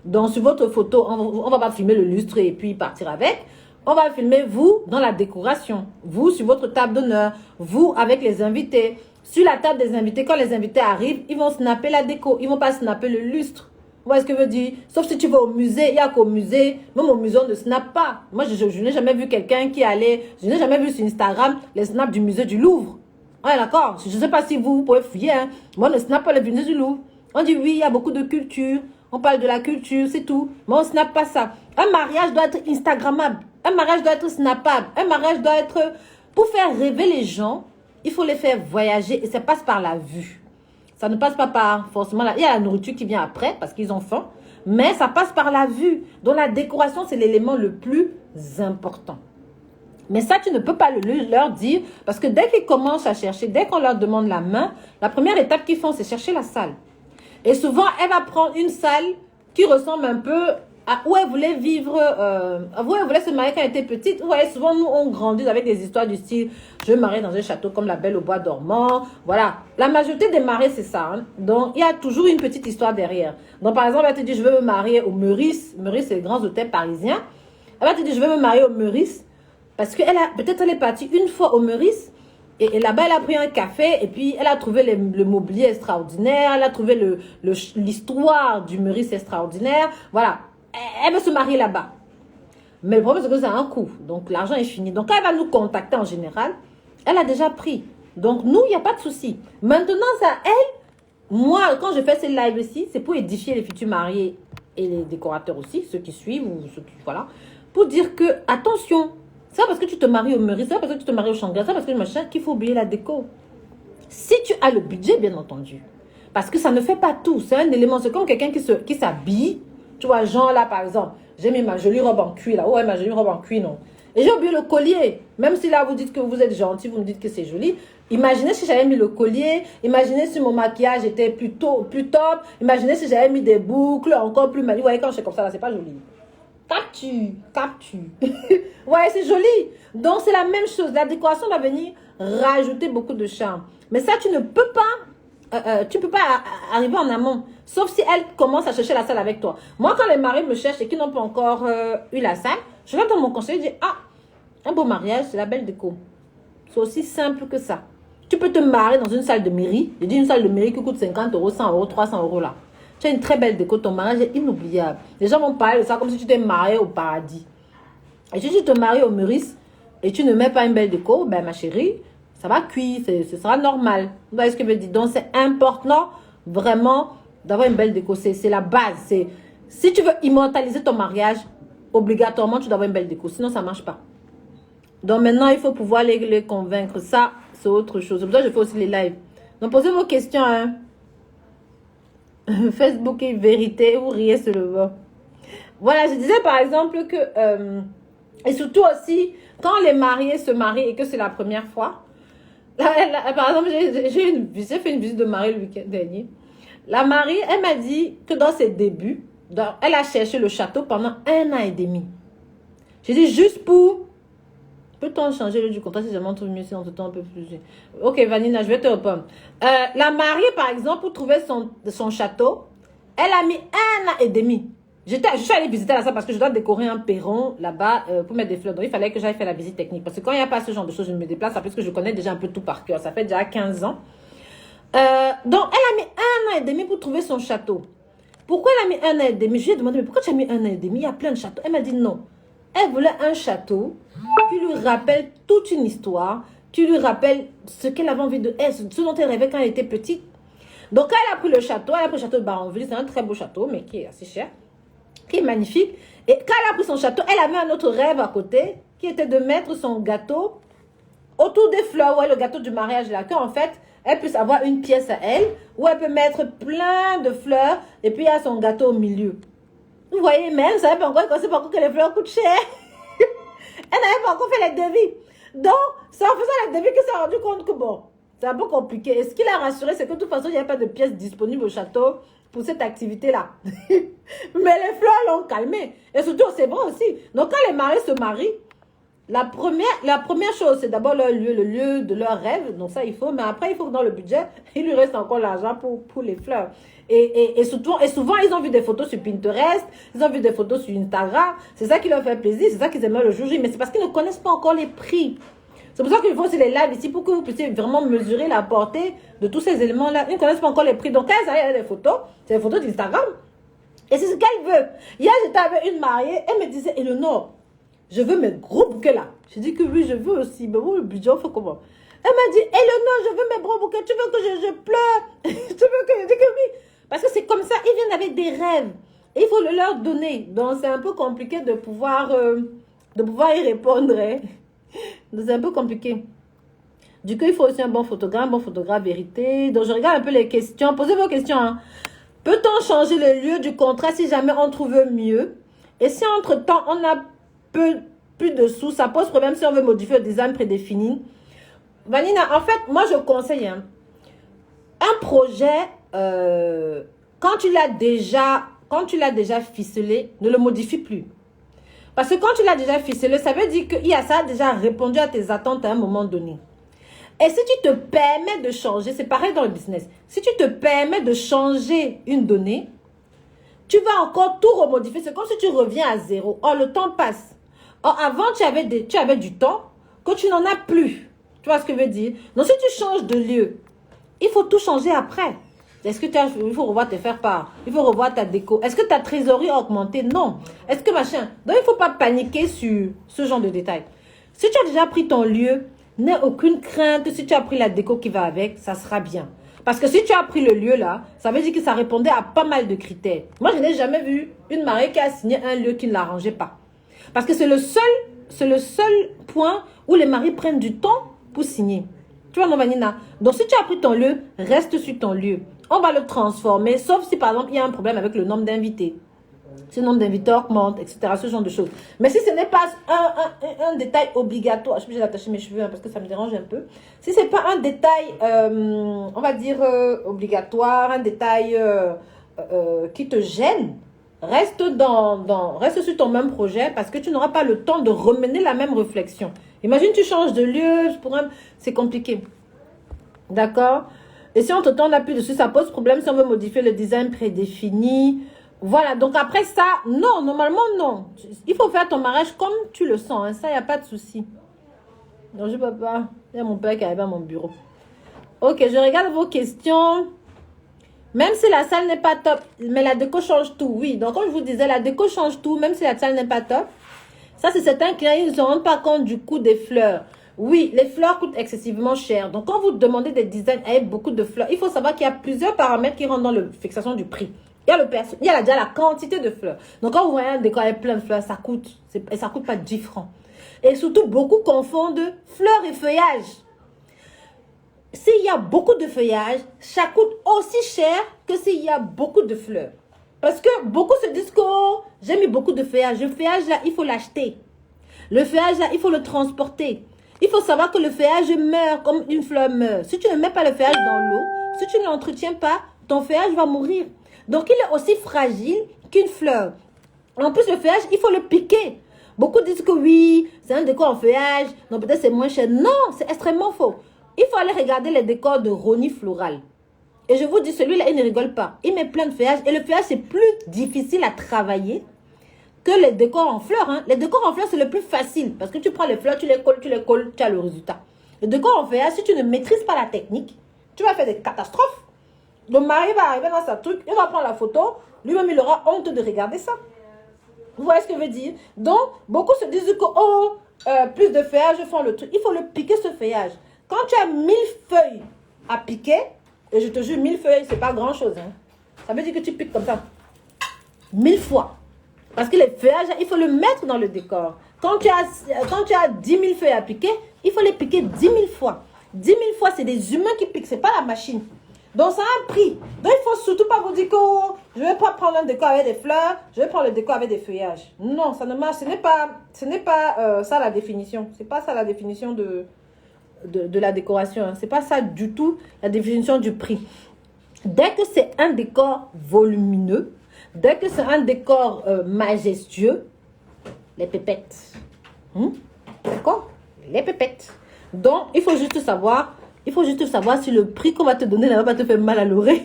Donc, sur votre photo, on ne va pas filmer le lustre et puis partir avec. On va filmer vous dans la décoration. Vous sur votre table d'honneur. Vous avec les invités. Sur la table des invités, quand les invités arrivent, ils vont snapper la déco. Ils ne vont pas snapper le lustre. Vous voyez ce que je veux dire? Sauf si tu vas au musée, il n'y a qu'au musée. Même au musée, on ne snappe pas. Moi, je n'ai jamais vu quelqu'un qui allait... Je n'ai jamais vu sur Instagram les snaps du musée du Louvre. Ouais, d'accord. Je ne sais pas si vous pouvez fouiller. Hein. Moi, on ne snappe pas le musée du Louvre. On dit oui, il y a beaucoup de culture. On parle de la culture, c'est tout. Mais on ne snappe pas ça. Un mariage doit être Instagrammable. Un mariage doit être snappable. Un mariage doit être... Pour faire rêver les gens, il faut les faire voyager. Et ça passe par la vue. Ça ne passe pas par forcément... Il y a la nourriture qui vient après parce qu'ils ont faim. Mais ça passe par la vue. Donc la décoration, c'est l'élément le plus important. Mais ça, tu ne peux pas leur dire. Parce que dès qu'ils commencent à chercher, dès qu'on leur demande la main, la première étape qu'ils font, c'est chercher la salle. Et souvent, elle va prendre une salle qui ressemble un peu à où elle voulait vivre, où elle voulait se marier quand elle était petite. Vous voyez, souvent, nous, on grandit avec des histoires du style « Je vais me marier dans un château comme la Belle au bois dormant ». Voilà. La majorité des mariés, c'est ça. Hein. Donc, il y a toujours une petite histoire derrière. Donc, par exemple, elle te dit « Je veux me marier au Meurice ». Meurice, c'est les grands hôtels parisiens. Elle va te dire « Je veux me marier au Meurice ». Parce qu'elle a, peut-être elle est partie une fois au Meurice. Et là-bas, elle a pris un café et puis elle a trouvé le mobilier extraordinaire. Elle a trouvé l'histoire du Meurice extraordinaire. Voilà. Elle veut se marier là-bas. Mais le problème, c'est que ça a un coût. Donc, l'argent est fini. Donc, quand elle va nous contacter en général, elle a déjà pris. Donc, nous, il n'y a pas de souci. Maintenant, ça, elle, moi, quand je fais ces lives ici, c'est pour édifier les futurs mariés et les décorateurs aussi, ceux qui suivent ou ceux qui, voilà, pour dire que, attention, c'est pas parce que tu te maries au Meurice, c'est pas parce que tu te maries au Shangri-La, c'est parce que machin qu'il faut oublier la déco. Si tu as le budget, bien entendu. Parce que ça ne fait pas tout. C'est un élément. C'est comme quelqu'un qui s'habille. Tu vois, genre là, par exemple, j'ai mis ma jolie robe en cuir là. Ouais, ma jolie robe en cuir, non. Et j'ai oublié le collier. Même si là, vous dites que vous êtes gentil, vous me dites que c'est joli. Imaginez si j'avais mis le collier. Imaginez si mon maquillage était plus top. Imaginez si j'avais mis des boucles encore plus magnifiques. Vous voyez, quand je fais comme ça, là, c'est pas joli. Capture. Ouais, c'est joli. Donc, c'est la même chose. La décoration va venir rajouter beaucoup de charme. Mais ça, tu ne peux pas, arriver en amont. Sauf si elle commence à chercher la salle avec toi. Moi, quand les maris me cherchent et qu'ils n'ont pas encore eu la salle, je vais dans mon conseil et je dis, ah, un beau mariage, c'est la belle déco. C'est aussi simple que ça. Tu peux te marier dans une salle de mairie. Je dis une salle de mairie qui coûte 50 euros, 100 euros, 300 euros là. Tu as une très belle déco, ton mariage est inoubliable. Les gens vont parler de ça comme si tu t'es marié au paradis. Et si tu te maries au Meurice et tu ne mets pas une belle déco, ben ma chérie, ça va cuire, ce sera normal. Vous voyez ce que je veux dire? Donc c'est important vraiment d'avoir une belle déco. C'est la base. Si tu veux immortaliser ton mariage, obligatoirement tu dois avoir une belle déco. Sinon ça ne marche pas. Donc maintenant il faut pouvoir les convaincre. Ça, c'est autre chose. C'est pour ça que je fais aussi les lives. Donc posez vos questions, hein. Facebook est vérité, vous riez sur le vent. Voilà, je disais par exemple que, et surtout aussi, quand les mariés se marient et que c'est la première fois, par exemple, j'ai fait une visite de mariée le week-end dernier. La mariée, elle m'a dit que dans ses débuts, elle a cherché le château pendant 1 an et demi. J'ai dit juste pour... Peut-on changer le du contrat si jamais on trouve mieux si on te temps un peu plus... Ok, Vanina, je vais te répondre. La mariée, par exemple, pour trouver son château, elle a mis 1 an et demi. Je suis allée visiter là-bas parce que je dois décorer un perron là-bas pour mettre des fleurs. Donc, il fallait que j'aille faire la visite technique. Parce que quand il n'y a pas ce genre de choses, je me déplace parce que je connais déjà un peu tout par cœur. Ça fait déjà 15 ans. Donc, elle a mis 1 an et demi pour trouver son château. Pourquoi elle a mis 1 an et demi? Je lui ai demandé, mais pourquoi tu as mis 1 an et demi? Il y a plein de châteaux. Elle m'a dit non. Elle voulait un château qui lui rappelle toute une histoire, qui lui rappelle ce qu'elle avait envie de être, ce dont elle rêvait quand elle était petite. Donc, quand elle a pris le château, elle a pris le château de Baronville. C'est un très beau château, mais qui est assez cher, qui est magnifique. Et quand elle a pris son château, elle avait un autre rêve à côté, qui était de mettre son gâteau autour des fleurs, ouais, le gâteau du mariage là, qu'en fait, elle puisse avoir une pièce à elle, où elle peut mettre plein de fleurs, et puis il y a son gâteau au milieu. Vous voyez, mais elle ne savait pas encore, que les fleurs coûtent cher. Elle n'avait pas encore fait les devis. Donc, c'est en faisant les devis qu'elle s'est rendu compte que bon, c'est un peu compliqué. Et ce qui l'a rassuré, c'est que de toute façon, il n'y avait pas de pièces disponibles au château pour cette activité-là. Mais les fleurs l'ont calmé. Et surtout, c'est vrai aussi. Donc, quand les mariés se marient, la première chose, c'est d'abord leur lieu, le lieu de leur rêve. Donc ça, il faut. Mais après, il faut que dans le budget, il lui reste encore l'argent pour les fleurs. Et souvent, ils ont vu des photos sur Pinterest, ils ont vu des photos sur Instagram. C'est ça qui leur fait plaisir, c'est ça qu'ils aimaient le jour J. Mais c'est parce qu'ils ne connaissent pas encore les prix. C'est pour ça qu'il faut aussi les lives ici pour que vous puissiez vraiment mesurer la portée de tous ces éléments-là. Ils ne connaissent pas encore les prix. Donc quand ils arrivent des photos, c'est des photos d'Instagram. Et c'est ce qu'elle veut. Hier, j'étais avec une mariée, elle me disait, Eleonore, je veux mes gros bouquets là. J'ai dit que oui, je veux aussi. Mais bon, le budget, on fait comment? Elle m'a dit, Eleonore, je veux mes gros bouquets. Tu veux que je pleure? Tu veux que je dise que oui? Parce que c'est comme ça, ils viennent avec des rêves. Et il faut le leur donner. Donc, c'est un peu compliqué de pouvoir y répondre. Hein. Donc, c'est un peu compliqué. Du coup, il faut aussi un bon photographe vérité. Donc, je regarde un peu les questions. Posez vos questions. Hein. Peut-on changer le lieu du contrat si jamais on trouve mieux? Et si entre-temps, on a plus de sous, ça pose problème si on veut modifier le design prédéfini. Vanina, en fait, moi, je conseille un projet, quand tu l'as déjà ficelé, ne le modifie plus. Parce que quand tu l'as déjà ficelé, ça veut dire que ça a déjà répondu à tes attentes à un moment donné. Et si tu te permets de changer, c'est pareil dans le business. Si tu te permets de changer une donnée, tu vas encore tout remodifier. C'est comme si tu reviens à zéro. Or, le temps passe. Or, avant, tu avais du temps que tu n'en as plus. Tu vois ce que je veux dire? Donc, si tu changes de lieu, il faut tout changer après. Est-ce que il faut revoir tes faire-part? Il faut revoir ta déco. Est-ce que ta trésorerie a augmenté? Non. Est-ce que machin? Donc, il ne faut pas paniquer sur ce genre de détails. Si tu as déjà pris ton lieu, n'aie aucune crainte. Si tu as pris la déco qui va avec, ça sera bien. Parce que si tu as pris le lieu là, ça veut dire que ça répondait à pas mal de critères. Moi, je n'ai jamais vu une mariée qui a signé un lieu qui ne l'arrangeait pas. Parce que c'est le seul point où les maris prennent du temps pour signer. Tu vois, non, Vanina? Donc, si tu as pris ton lieu, reste sur ton lieu. On va le transformer, sauf si, par exemple, il y a un problème avec le nombre d'invités. Si le nombre d'invités augmente, etc., ce genre de choses. Mais si ce n'est pas un détail obligatoire, je suis obligée d'attacher mes cheveux parce que ça me dérange un peu. Si ce n'est pas un détail, on va dire, obligatoire, un détail qui te gêne, reste sur ton même projet parce que tu n'auras pas le temps de remener la même réflexion. Imagine, tu changes de lieu, c'est compliqué. D'accord? Et si entre-temps, on appuie dessus, ça pose problème si on veut modifier le design prédéfini. Voilà, donc après ça, non, normalement, non. Il faut faire ton mariage comme tu le sens, hein. Ça, il n'y a pas de souci. Non, je ne peux pas. Il y a mon père qui arrive à mon bureau. Ok, je regarde vos questions. Même si la salle n'est pas top, mais la déco change tout, oui. Donc, comme je vous disais, la déco change tout, même si la salle n'est pas top. Ça, c'est certains clients, ils ne se rendent pas compte du coût des fleurs. Oui, les fleurs coûtent excessivement cher. Donc, quand vous demandez des designs avec beaucoup de fleurs, il faut savoir qu'il y a plusieurs paramètres qui rentrent dans la fixation du prix. Il y a déjà la quantité de fleurs. Donc, quand vous voyez un décor avec plein de fleurs, ça coûte pas 10 francs. Et surtout, beaucoup confondent fleurs et feuillage. S'il y a beaucoup de feuillage, ça coûte aussi cher que s'il y a beaucoup de fleurs. Parce que beaucoup se disent que j'ai mis beaucoup de feuillage. Le feuillage, là, il faut l'acheter. Le feuillage, là, il faut le transporter. Il faut savoir que le feuillage meurt comme une fleur meurt. Si tu ne mets pas le feuillage dans l'eau, si tu ne l'entretiens pas, ton feuillage va mourir. Donc, il est aussi fragile qu'une fleur. En plus, le feuillage, il faut le piquer. Beaucoup disent que oui, c'est un décor en feuillage. Non, peut-être c'est moins cher. Non, c'est extrêmement faux. Il faut aller regarder les décors de Roni Floral. Et je vous dis, celui-là, il ne rigole pas. Il met plein de feuillage. Et le feuillage, c'est plus difficile à travailler que les décors en fleurs. Hein. Les décors en fleurs, c'est le plus facile. Parce que tu prends les fleurs, tu les colles, tu as le résultat. Le décor en feuillage, si tu ne maîtrises pas la technique, tu vas faire des catastrophes. Le mari va arriver dans sa truc, il va prendre la photo, lui-même il aura honte de regarder ça. Vous voyez ce que je veux dire? Donc, beaucoup se disent que plus de feuillage font le truc. Il faut le piquer ce feuillage. Quand tu as 1000 feuilles à piquer, et je te jure, 1000 feuilles, c'est pas grand-chose. Hein. Ça veut dire que tu piques comme ça. 1000 fois. Parce que les feuillages, il faut le mettre dans le décor. Quand tu as 10 000 feuilles à piquer, il faut les piquer 10 000 fois. 10 000 fois, c'est des humains qui piquent, c'est pas la machine. Donc, ça a un prix. Donc, il faut surtout pas vous dire que oh, je ne vais pas prendre un décor avec des fleurs, je vais prendre le décor avec des feuillages. Non, ça ne marche. Ce n'est pas ça la définition. C'est pas ça la définition de la décoration. Hein. C'est pas ça du tout la définition du prix. Dès que c'est un décor volumineux, dès que c'est un décor majestueux, les pépettes. D'accord? Les pépettes. Donc, il faut juste savoir si le prix qu'on va te donner ne va pas te faire mal à l'oreille.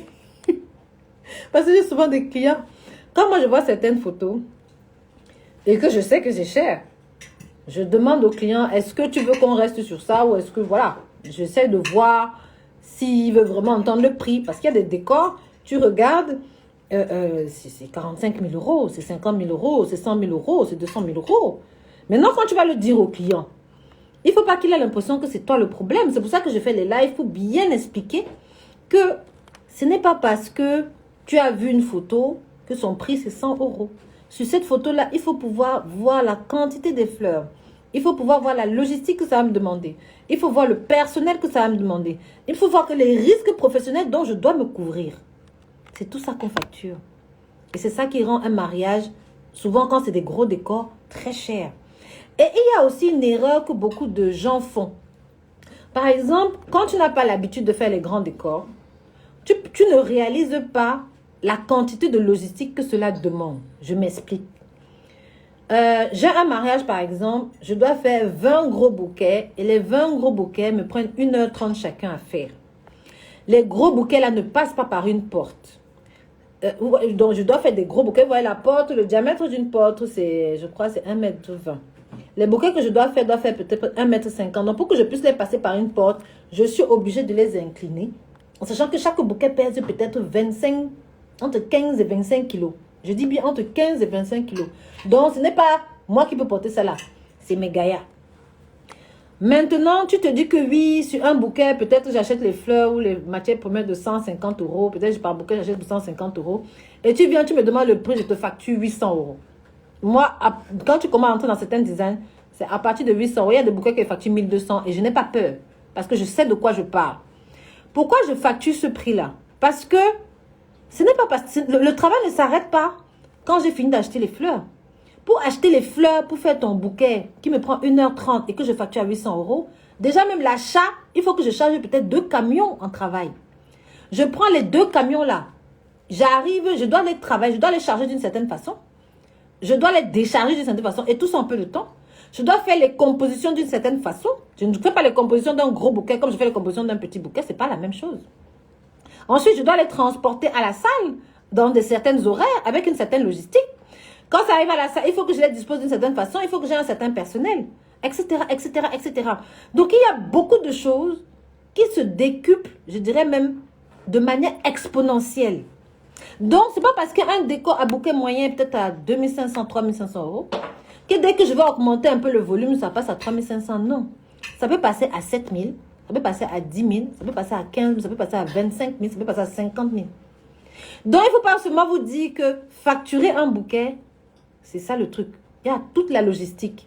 Parce que j'ai souvent des clients, quand moi je vois certaines photos et que je sais que c'est cher, je demande au client, est-ce que tu veux qu'on reste sur ça ou est-ce que, voilà, j'essaie de voir s'il veut vraiment entendre le prix. Parce qu'il y a des décors, tu regardes, c'est 45 000 euros, c'est 50 000 euros, c'est 100 000 euros, c'est 200 000 euros. Maintenant, quand tu vas le dire au client, il ne faut pas qu'il ait l'impression que c'est toi le problème. C'est pour ça que je fais les lives pour bien expliquer que ce n'est pas parce que tu as vu une photo que son prix c'est 100 euros. Sur cette photo-là, il faut pouvoir voir la quantité des fleurs. Il faut pouvoir voir la logistique que ça va me demander. Il faut voir le personnel que ça va me demander. Il faut voir que les risques professionnels dont je dois me couvrir. C'est tout ça qu'on facture. Et c'est ça qui rend un mariage, souvent quand c'est des gros décors, très cher. Et il y a aussi une erreur que beaucoup de gens font. Par exemple, quand tu n'as pas l'habitude de faire les grands décors, tu ne réalises pas la quantité de logistique que cela demande. Je m'explique. J'ai un mariage, par exemple, je dois faire 20 gros bouquets et les 20 gros bouquets me prennent 1h30 chacun à faire. Les gros bouquets là ne passent pas par une porte. Donc je dois faire des gros bouquets. Vous voyez la porte, le diamètre d'une porte, je crois c'est 1,20 m. Les bouquets que je dois faire peut-être 1,50 m. Donc pour que je puisse les passer par une porte, je suis obligée de les incliner. En sachant que chaque bouquet pèse peut-être entre 15 et 25 kilos. Je dis bien entre 15 et 25 kilos. Donc, ce n'est pas moi qui peux porter ça là. C'est mes gaillards. Maintenant, tu te dis que oui, sur un bouquet, peut-être j'achète les fleurs ou les matières premières de 150 euros. Peut-être par bouquet, j'achète de 150 euros. Et tu viens, tu me demandes le prix, je te facture 800 euros. Moi, quand tu commences à entrer dans certains designs, c'est à partir de 800 euros. Il y a des bouquets qui facturent 1200 et je n'ai pas peur. Parce que je sais de quoi je parle. Pourquoi je facture ce prix-là? Parce que ce n'est pas parce que le travail ne s'arrête pas quand j'ai fini d'acheter les fleurs. Pour acheter les fleurs, pour faire ton bouquet qui me prend 1h30 et que je facture à 800 euros, déjà même l'achat, il faut que je charge peut-être 2 camions en travail. Je prends les 2 camions-là. J'arrive, je dois les travailler, je dois les charger d'une certaine façon. Je dois les décharger d'une certaine façon et tout ça en peu de temps. Je dois faire les compositions d'une certaine façon. Je ne fais pas les compositions d'un gros bouquet comme je fais les compositions d'un petit bouquet. Ce n'est pas la même chose. Ensuite, je dois les transporter à la salle dans certaines horaires avec une certaine logistique. Quand ça arrive à la salle, il faut que je les dispose d'une certaine façon. Il faut que j'ai un certain personnel, etc., etc., etc. Donc, il y a beaucoup de choses qui se décuplent, je dirais même, de manière exponentielle. Donc, ce n'est pas parce qu'un décor à bouquet moyen peut-être à 2500, 3500 euros que dès que je vais augmenter un peu le volume, ça passe à 3500. Non. Ça peut passer à 7000, ça peut passer à 10 000, ça peut passer à 15 000, ça peut passer à 25 000, ça peut passer à 50 000. Donc, il ne faut pas seulement vous dire que facturer un bouquet, c'est ça le truc. Il y a toute la logistique.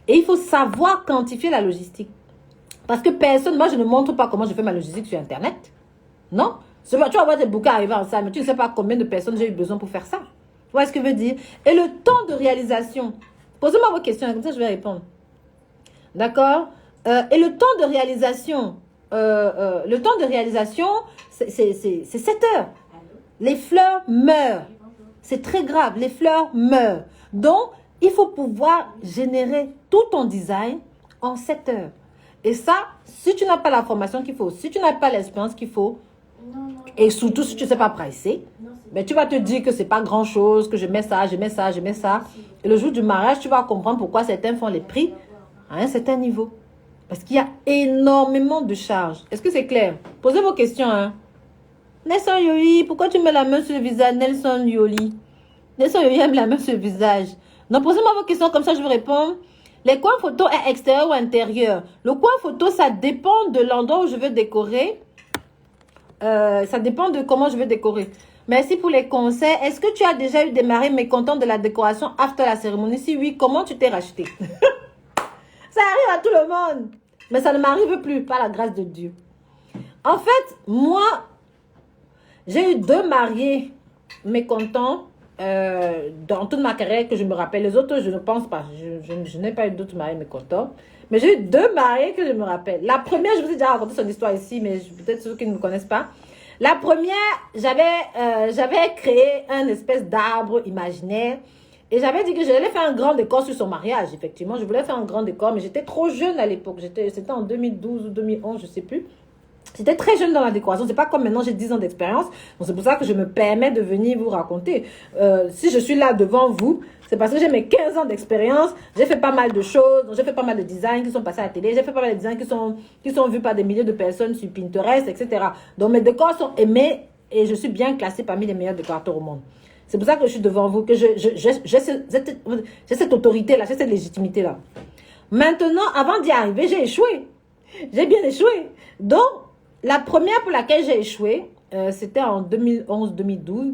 Et il faut savoir quantifier la logistique. Parce que personne, moi je ne montre pas comment je fais ma logistique sur Internet. Non. Tu vas voir des bouquets arriver en salle, mais tu ne sais pas combien de personnes j'ai eu besoin pour faire ça. Tu vois ce que je veux dire? Et le temps de réalisation. Posez-moi vos questions, comme ça je vais répondre. D'accord? Et le temps de réalisation, c'est 7 heures. Les fleurs meurent. C'est très grave, les fleurs meurent. Donc, il faut pouvoir générer tout ton design en 7 heures. Et ça, si tu n'as pas la formation qu'il faut, si tu n'as pas l'expérience qu'il faut, et surtout si tu ne sais pas pricer, mais tu vas te dire que ce n'est pas grand-chose, que je mets ça, je mets ça, je mets ça. Et le jour du mariage, tu vas comprendre pourquoi certains font les prix à un certain niveau. Parce qu'il y a énormément de charges. Est-ce que c'est clair? Posez vos questions, hein. Nelson Yoli, pourquoi tu mets la main sur le visage? Nelson Yoli. Nelson Yoli aime la main sur le visage. Donc, posez-moi vos questions, comme ça je vous réponds. Les coins photos est extérieur ou intérieur? Le coin photo, ça dépend de l'endroit où je veux décorer. Ça dépend de comment je veux décorer. Merci pour les conseils. Est-ce que tu as déjà eu des maris mécontents de la décoration after la cérémonie? Si oui, comment tu t'es racheté? Ça arrive à tout le monde. Mais ça ne m'arrive plus, par la grâce de Dieu. En fait, moi, j'ai eu 2 mariés mécontents dans toute ma carrière que je me rappelle. Les autres, je ne pense pas. Je n'ai pas eu d'autres mariés mécontents. Mais j'ai eu 2 mariés que je me rappelle. La première, je vous ai déjà raconté son histoire ici, mais peut-être ceux qui ne me connaissent pas. La première, j'avais créé un espèce d'arbre imaginaire. Et j'avais dit que j'allais faire un grand décor sur son mariage, effectivement. Je voulais faire un grand décor, mais j'étais trop jeune à l'époque. C'était en 2012 ou 2011, je ne sais plus. J'étais très jeune dans la décoration. C'est pas comme maintenant, j'ai 10 ans d'expérience. Donc c'est pour ça que je me permets de venir vous raconter. Si je suis là devant vous, c'est parce que j'ai mes 15 ans d'expérience. J'ai fait pas mal de choses. J'ai fait pas mal de designs qui sont passés à la télé. J'ai fait pas mal de designs qui sont vus par des milliers de personnes sur Pinterest, etc. Donc mes décors sont aimés et je suis bien classée parmi les meilleurs décorateurs au monde. C'est pour ça que je suis devant vous, que j'ai cette autorité-là, j'ai cette légitimité-là. Maintenant, avant d'y arriver, j'ai échoué. J'ai bien échoué. Donc, la première pour laquelle j'ai échoué, c'était en 2011-2012.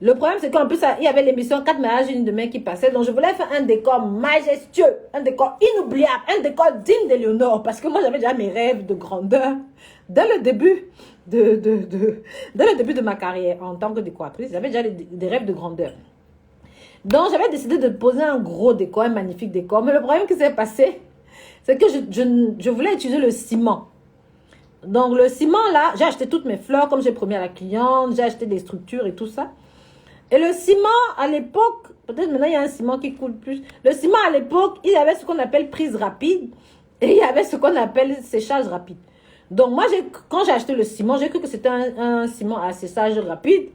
Le problème, c'est qu'en plus, il y avait l'émission 4 mariages une demain qui passait. Donc, je voulais faire un décor majestueux, un décor inoubliable, un décor digne d'Éléonore. Parce que moi, j'avais déjà mes rêves de grandeur. Dès le début de ma carrière en tant que décoratrice, j'avais déjà des rêves de grandeur. Donc, j'avais décidé de poser un gros décor, un magnifique décor. Mais le problème qui s'est passé, c'est que je voulais utiliser le ciment. Donc, le ciment, là, j'ai acheté toutes mes fleurs, comme j'ai promis à la cliente. J'ai acheté des structures et tout ça. Et le ciment, à l'époque, peut-être maintenant, il y a un ciment qui coule plus. Le ciment, à l'époque, il y avait ce qu'on appelle prise rapide. Et il y avait ce qu'on appelle séchage rapide. Donc, moi, quand j'ai acheté le ciment, j'ai cru que c'était un ciment à séchage rapide.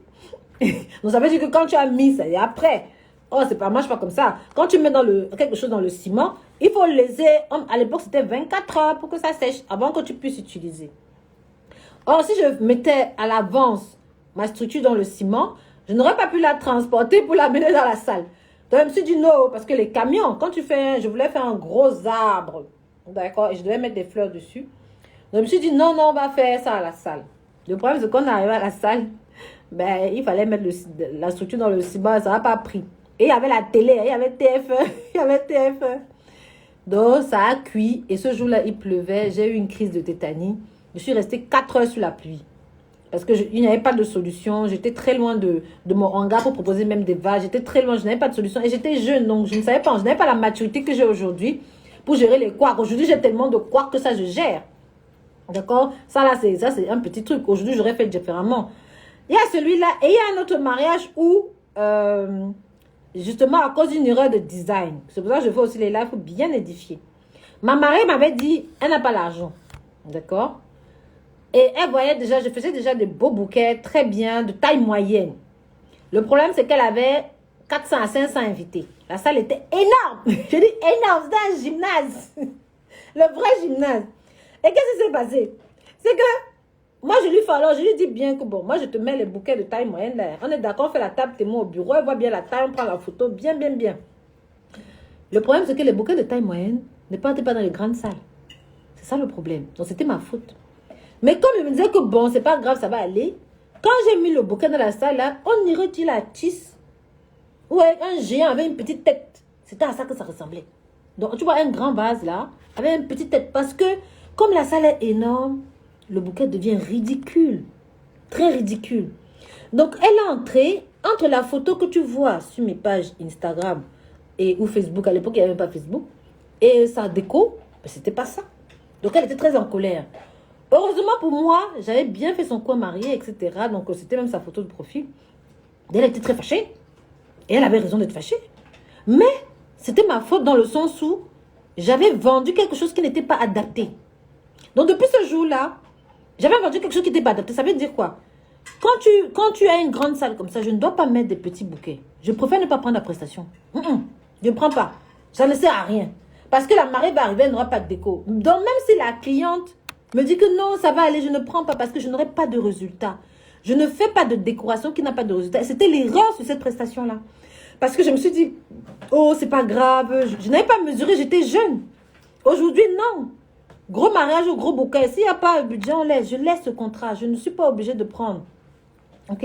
Donc, ça veut dire que quand tu as mis ça, et après, oh, ça ne marche pas comme ça. Quand tu mets quelque chose dans le ciment, il faut le laisser, à l'époque, c'était 24 heures pour que ça sèche avant que tu puisses utiliser. Or, si je mettais à l'avance ma structure dans le ciment, je n'aurais pas pu la transporter pour la mener dans la salle. Donc, je me suis dit non, parce que les camions, quand je voulais faire un gros arbre, d'accord, et je devais mettre des fleurs dessus. Donc, je me suis dit non, on va faire ça à la salle. Le problème, c'est qu'on est arrivé à la salle, ben, il fallait mettre la structure dans le ciment, ça n'a pas pris. Et il y avait la télé, il y avait TF1, il y avait TF1. Donc, ça a cuit. Et ce jour-là, il pleuvait. J'ai eu une crise de tétanie. Je suis restée 4 heures sous la pluie. Parce qu'il n'y avait pas de solution. J'étais très loin de mon hangar pour proposer même des vases. J'étais très loin, je n'avais pas de solution. Et j'étais jeune, donc je ne savais pas. Je n'avais pas la maturité que j'ai aujourd'hui pour gérer les couards. Aujourd'hui, j'ai tellement de couards que ça, je gère. D'accord? Ça, c'est un petit truc. Aujourd'hui, j'aurais fait différemment. Il y a celui-là. Et il y a un autre mariage où... justement, à cause d'une erreur de design. C'est pour ça que je fais aussi les lives pour bien édifier. Ma marraine m'avait dit, elle n'a pas l'argent. D'accord? Et elle voyait déjà, je faisais déjà des beaux bouquets, très bien, de taille moyenne. Le problème, c'est qu'elle avait 400 à 500 invités. La salle était énorme. Je dis énorme, c'était un gymnase. Le vrai gymnase. Et qu'est-ce qui s'est passé? C'est que moi, je lui dis bien que bon, moi, je te mets les bouquets de taille moyenne là. On est d'accord, on fait la table témoin au bureau, elle voit bien la taille, on prend la photo, bien. Le problème, c'est que les bouquets de taille moyenne ne partent pas dans les grandes salles. C'est ça le problème. Donc, c'était ma faute. Mais comme il me disait que bon, c'est pas grave, ça va aller. Quand j'ai mis le bouquet dans la salle là, on y retire la tisse. Ouais, un géant avait une petite tête. C'était à ça que ça ressemblait. Donc, tu vois, un grand vase là, avait une petite tête. Parce que, comme la salle est énorme, le bouquet devient ridicule. Très ridicule. Donc, elle est entrée entre la photo que tu vois sur mes pages Instagram ou Facebook. À l'époque, il n'y avait même pas Facebook. Et sa déco, ben, c'était pas ça. Donc, elle était très en colère. Heureusement pour moi, j'avais bien fait son coin marié, etc. Donc, c'était même sa photo de profil. Elle était très fâchée. Et elle avait raison d'être fâchée. Mais, c'était ma faute dans le sens où j'avais vendu quelque chose qui n'était pas adapté. Donc, depuis ce jour-là, j'avais vendu quelque chose qui n'était pas adapté. Ça veut dire quoi? Quand tu as une grande salle comme ça, je ne dois pas mettre des petits bouquets. Je préfère ne pas prendre la prestation. Je ne prends pas. Ça ne sert à rien. Parce que la marée va arriver, elle n'aura pas de déco. Donc, même si la cliente me dit que non, ça va aller, je ne prends pas parce que je n'aurai pas de résultat. Je ne fais pas de décoration qui n'a pas de résultat. Et c'était l'erreur sur cette prestation-là. Parce que je me suis dit, oh, c'est pas grave. Je n'avais pas mesuré, j'étais jeune. Aujourd'hui, non. Gros mariage ou gros bouquet. S'il n'y a pas un budget, je laisse ce contrat. Je ne suis pas obligée de prendre. Ok?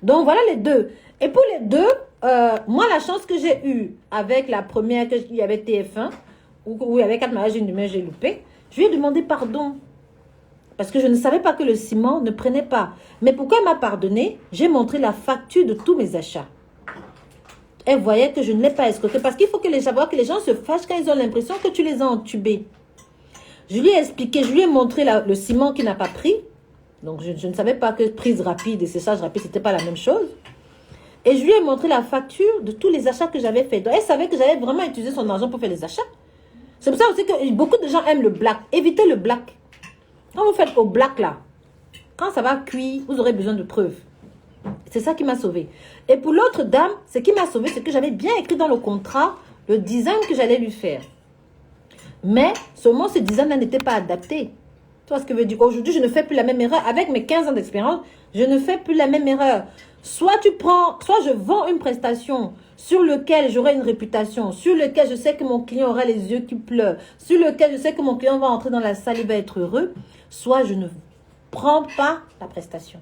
Donc, voilà les deux. Et pour les deux, moi, la chance que j'ai eue avec la première, il y avait TF1, où il y avait 4 mariages, une demi-heure, j'ai loupé, je lui ai demandé pardon. Parce que je ne savais pas que le ciment ne prenait pas. Mais pourquoi elle m'a pardonné? J'ai montré la facture de tous mes achats. Elle voyait que je ne l'ai pas escroqué. Parce qu'il faut que les gens se fâchent quand ils ont l'impression que tu les as entubés. Je lui ai expliqué, je lui ai montré le ciment qui n'a pas pris. Donc, je ne savais pas que prise rapide et séchage rapide, ce n'était pas la même chose. Et je lui ai montré la facture de tous les achats que j'avais fait. Donc, elle savait que j'avais vraiment utilisé son argent pour faire les achats. C'est pour ça aussi que beaucoup de gens aiment le black. Évitez le black. Quand vous faites au black là, quand ça va cuire, vous aurez besoin de preuves. C'est ça qui m'a sauvé. Et pour l'autre dame, ce qui m'a sauvé, c'est que j'avais bien écrit dans le contrat le design que j'allais lui faire. Mais seulement ce design-là n'était pas adapté. Tu vois ce que je veux dire? Aujourd'hui, je ne fais plus la même erreur. Avec mes 15 ans d'expérience, je ne fais plus la même erreur. Soit je vends une prestation sur laquelle j'aurai une réputation, sur laquelle je sais que mon client aura les yeux qui pleurent, sur lequel je sais que mon client va entrer dans la salle et va être heureux, soit je ne prends pas la prestation.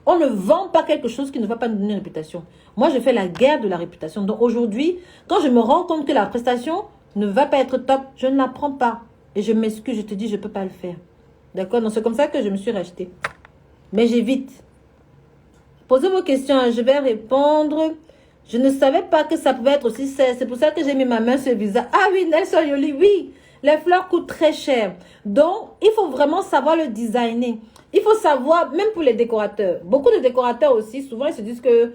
On ne vend pas quelque chose qui ne va pas nous donner une réputation. Moi, je fais la guerre de la réputation. Donc aujourd'hui, quand je me rends compte que la prestation ne va pas être top, je ne la prends pas. Et je m'excuse, je te dis, je ne peux pas le faire. D'accord? Donc c'est comme ça que je me suis rachetée. Mais j'évite. Posez vos questions, je vais répondre. Je ne savais pas que ça pouvait être aussi serré. C'est pour ça que j'ai mis ma main sur le visage. Ah oui, Nelson Yoli, oui. Les fleurs coûtent très cher. Donc, il faut vraiment savoir le designer. Il faut savoir, même pour les décorateurs. Beaucoup de décorateurs aussi, souvent, ils se disent que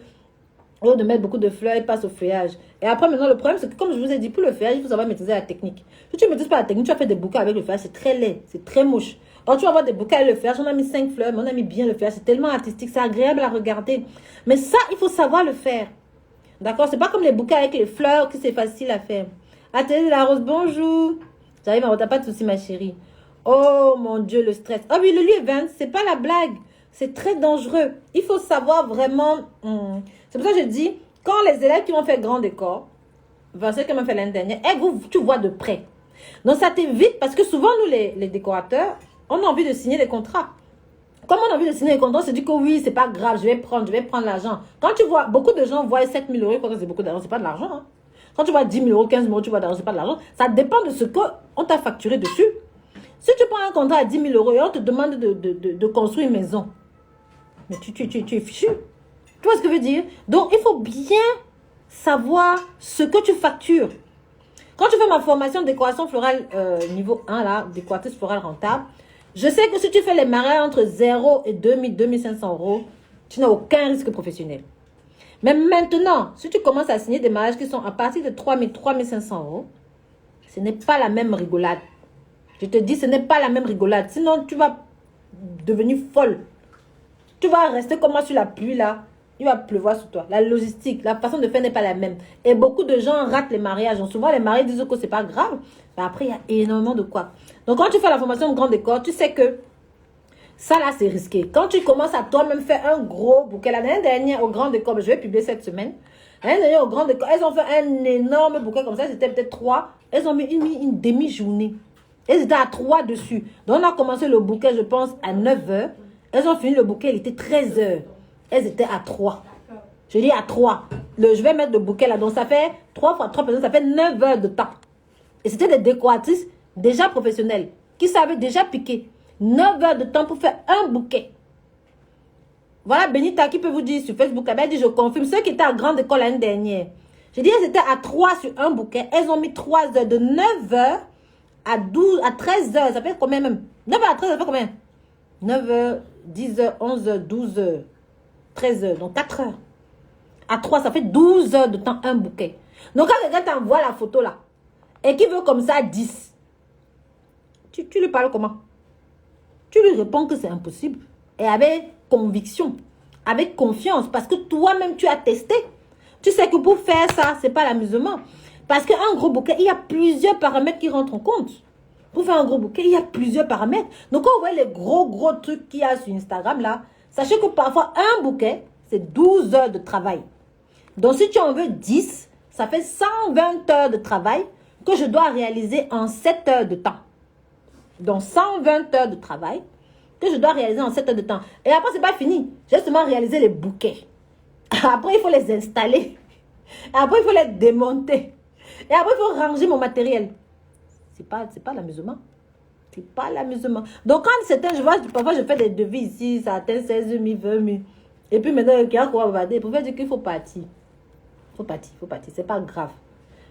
au lieu de mettre beaucoup de fleurs, ils passent au feuillage. Et après, maintenant, le problème, c'est que, comme je vous ai dit, pour le feuillage, il faut savoir maîtriser la technique. Si tu ne maîtrises pas la technique, tu vas faire des bouquets avec le feuillage, c'est très laid, c'est très moche. Alors, tu vas avoir des bouquets avec le feuillage, on a mis 5 fleurs, mais on a mis bien le feuillage, c'est tellement artistique, c'est agréable à regarder. Mais ça, il faut savoir le faire. D'accord? C'est pas comme les bouquets avec les fleurs que c'est facile à faire. Atelier la rose, bonjour. J'arrive en retard, pas de soucis, ma chérie. Oh mon Dieu, le stress. Ah oui, le lieu 20, c'est pas la blague. C'est très dangereux. Il faut savoir vraiment. C'est pour ça que je dis, quand les élèves qui vont faire grand décor, ceux qui m'ont fait l'année dernière, tu vois de près. Donc ça t'évite, parce que souvent, nous, les décorateurs, on a envie de signer des contrats. Comme on a envie de signer des contrats, on se dit que oui, c'est pas grave, je vais prendre l'argent. Quand tu vois, beaucoup de gens voient 7 000 euros, c'est beaucoup d'argent, c'est pas de l'argent. Hein. Quand tu vois 10 000 euros, 15 000 euros, tu vois d'argent, c'est pas de l'argent. Ça dépend de ce qu'on t'a facturé dessus. Si tu prends un contrat à 10 000 euros et on te demande de construire une maison, mais tu es fichu. Tu vois ce que je veux dire? Donc, il faut bien savoir ce que tu factures. Quand tu fais ma formation de décoration florale niveau 1, là, décoratrice florale rentable, je sais que si tu fais les mariages entre 0 et 2 000, 2 500 euros, tu n'as aucun risque professionnel. Mais maintenant, si tu commences à signer des mariages qui sont à partir de 3 000, 3 500 euros, ce n'est pas la même rigolade. Je te dis, ce n'est pas la même rigolade. Sinon, tu vas devenir folle. Tu vas rester comme moi sur la pluie, là. Il va pleuvoir sur toi. La logistique, la façon de faire n'est pas la même. Et beaucoup de gens ratent les mariages. Donc, souvent, les mariés disent que c'est pas grave. Mais après, il y a énormément de quoi. Donc, quand tu fais la formation de grand décor, tu sais que ça, là, c'est risqué. Quand tu commences à toi-même faire un gros bouquet, l'année dernière, au grand décor, je vais publier cette semaine. L'année dernière, au grand décor, elles ont fait un énorme bouquet comme ça. C'était peut-être 3. Elles ont mis une demi-journée. Elles étaient à 3 dessus. Donc, on a commencé le bouquet, je pense, à 9 h. Elles ont fini le bouquet, il était 13 h. Elles étaient à 3. Je dis à 3. Je vais mettre le bouquet là. Donc, ça fait 3 fois 3 personnes, ça fait 9 heures de temps. Et c'était des décoratrices déjà professionnelles qui savaient déjà piquer. 9 heures de temps pour faire un bouquet. Voilà Benita qui peut vous dire sur Facebook. Elle dit, je confirme. Ceux qui étaient à grande école l'année dernière. J'ai dit, elles étaient à 3 sur un bouquet. Elles ont mis 3 heures. De 9 heures à 13 heures. Ça fait combien même? 9 heures à 13 heures, ça fait combien? 9 heures, 10 heures, 11 heures, 12 heures, 13 heures. Donc 4 heures. À 3, ça fait 12 heures de temps un bouquet. Donc quand quelqu'un t'envoie la photo là, et qui veut comme ça 10, tu lui parles comment? Tu lui réponds que c'est impossible. Et avec conviction, avec confiance, parce que toi-même tu as testé. Tu sais que pour faire ça, c'est pas l'amusement. Parce qu'un gros bouquet, il y a plusieurs paramètres qui rentrent en compte. Pour faire un gros bouquet, il y a plusieurs paramètres. Donc quand vous voyez les gros trucs qu'il y a sur Instagram là, sachez que parfois un bouquet, c'est 12 heures de travail. Donc si tu en veux 10, ça fait 120 heures de travail que je dois réaliser en 7 heures de temps. Donc 120 heures de travail que je dois réaliser en 7 heures de temps. Et après, c'est pas fini. J'ai seulement réalisé les bouquets. Après, il faut les installer. Après, il faut les démonter. Et après, il faut ranger mon matériel. C'est pas l'amusement. C'est pas l'amusement. Donc, quand certains, je vois, parfois, je fais des devis ici, ça atteint 16 000, 20 000. Et puis maintenant, il y a quoi bavarder. Pour faire dire qu'il faut partir. Il faut partir. C'est pas grave.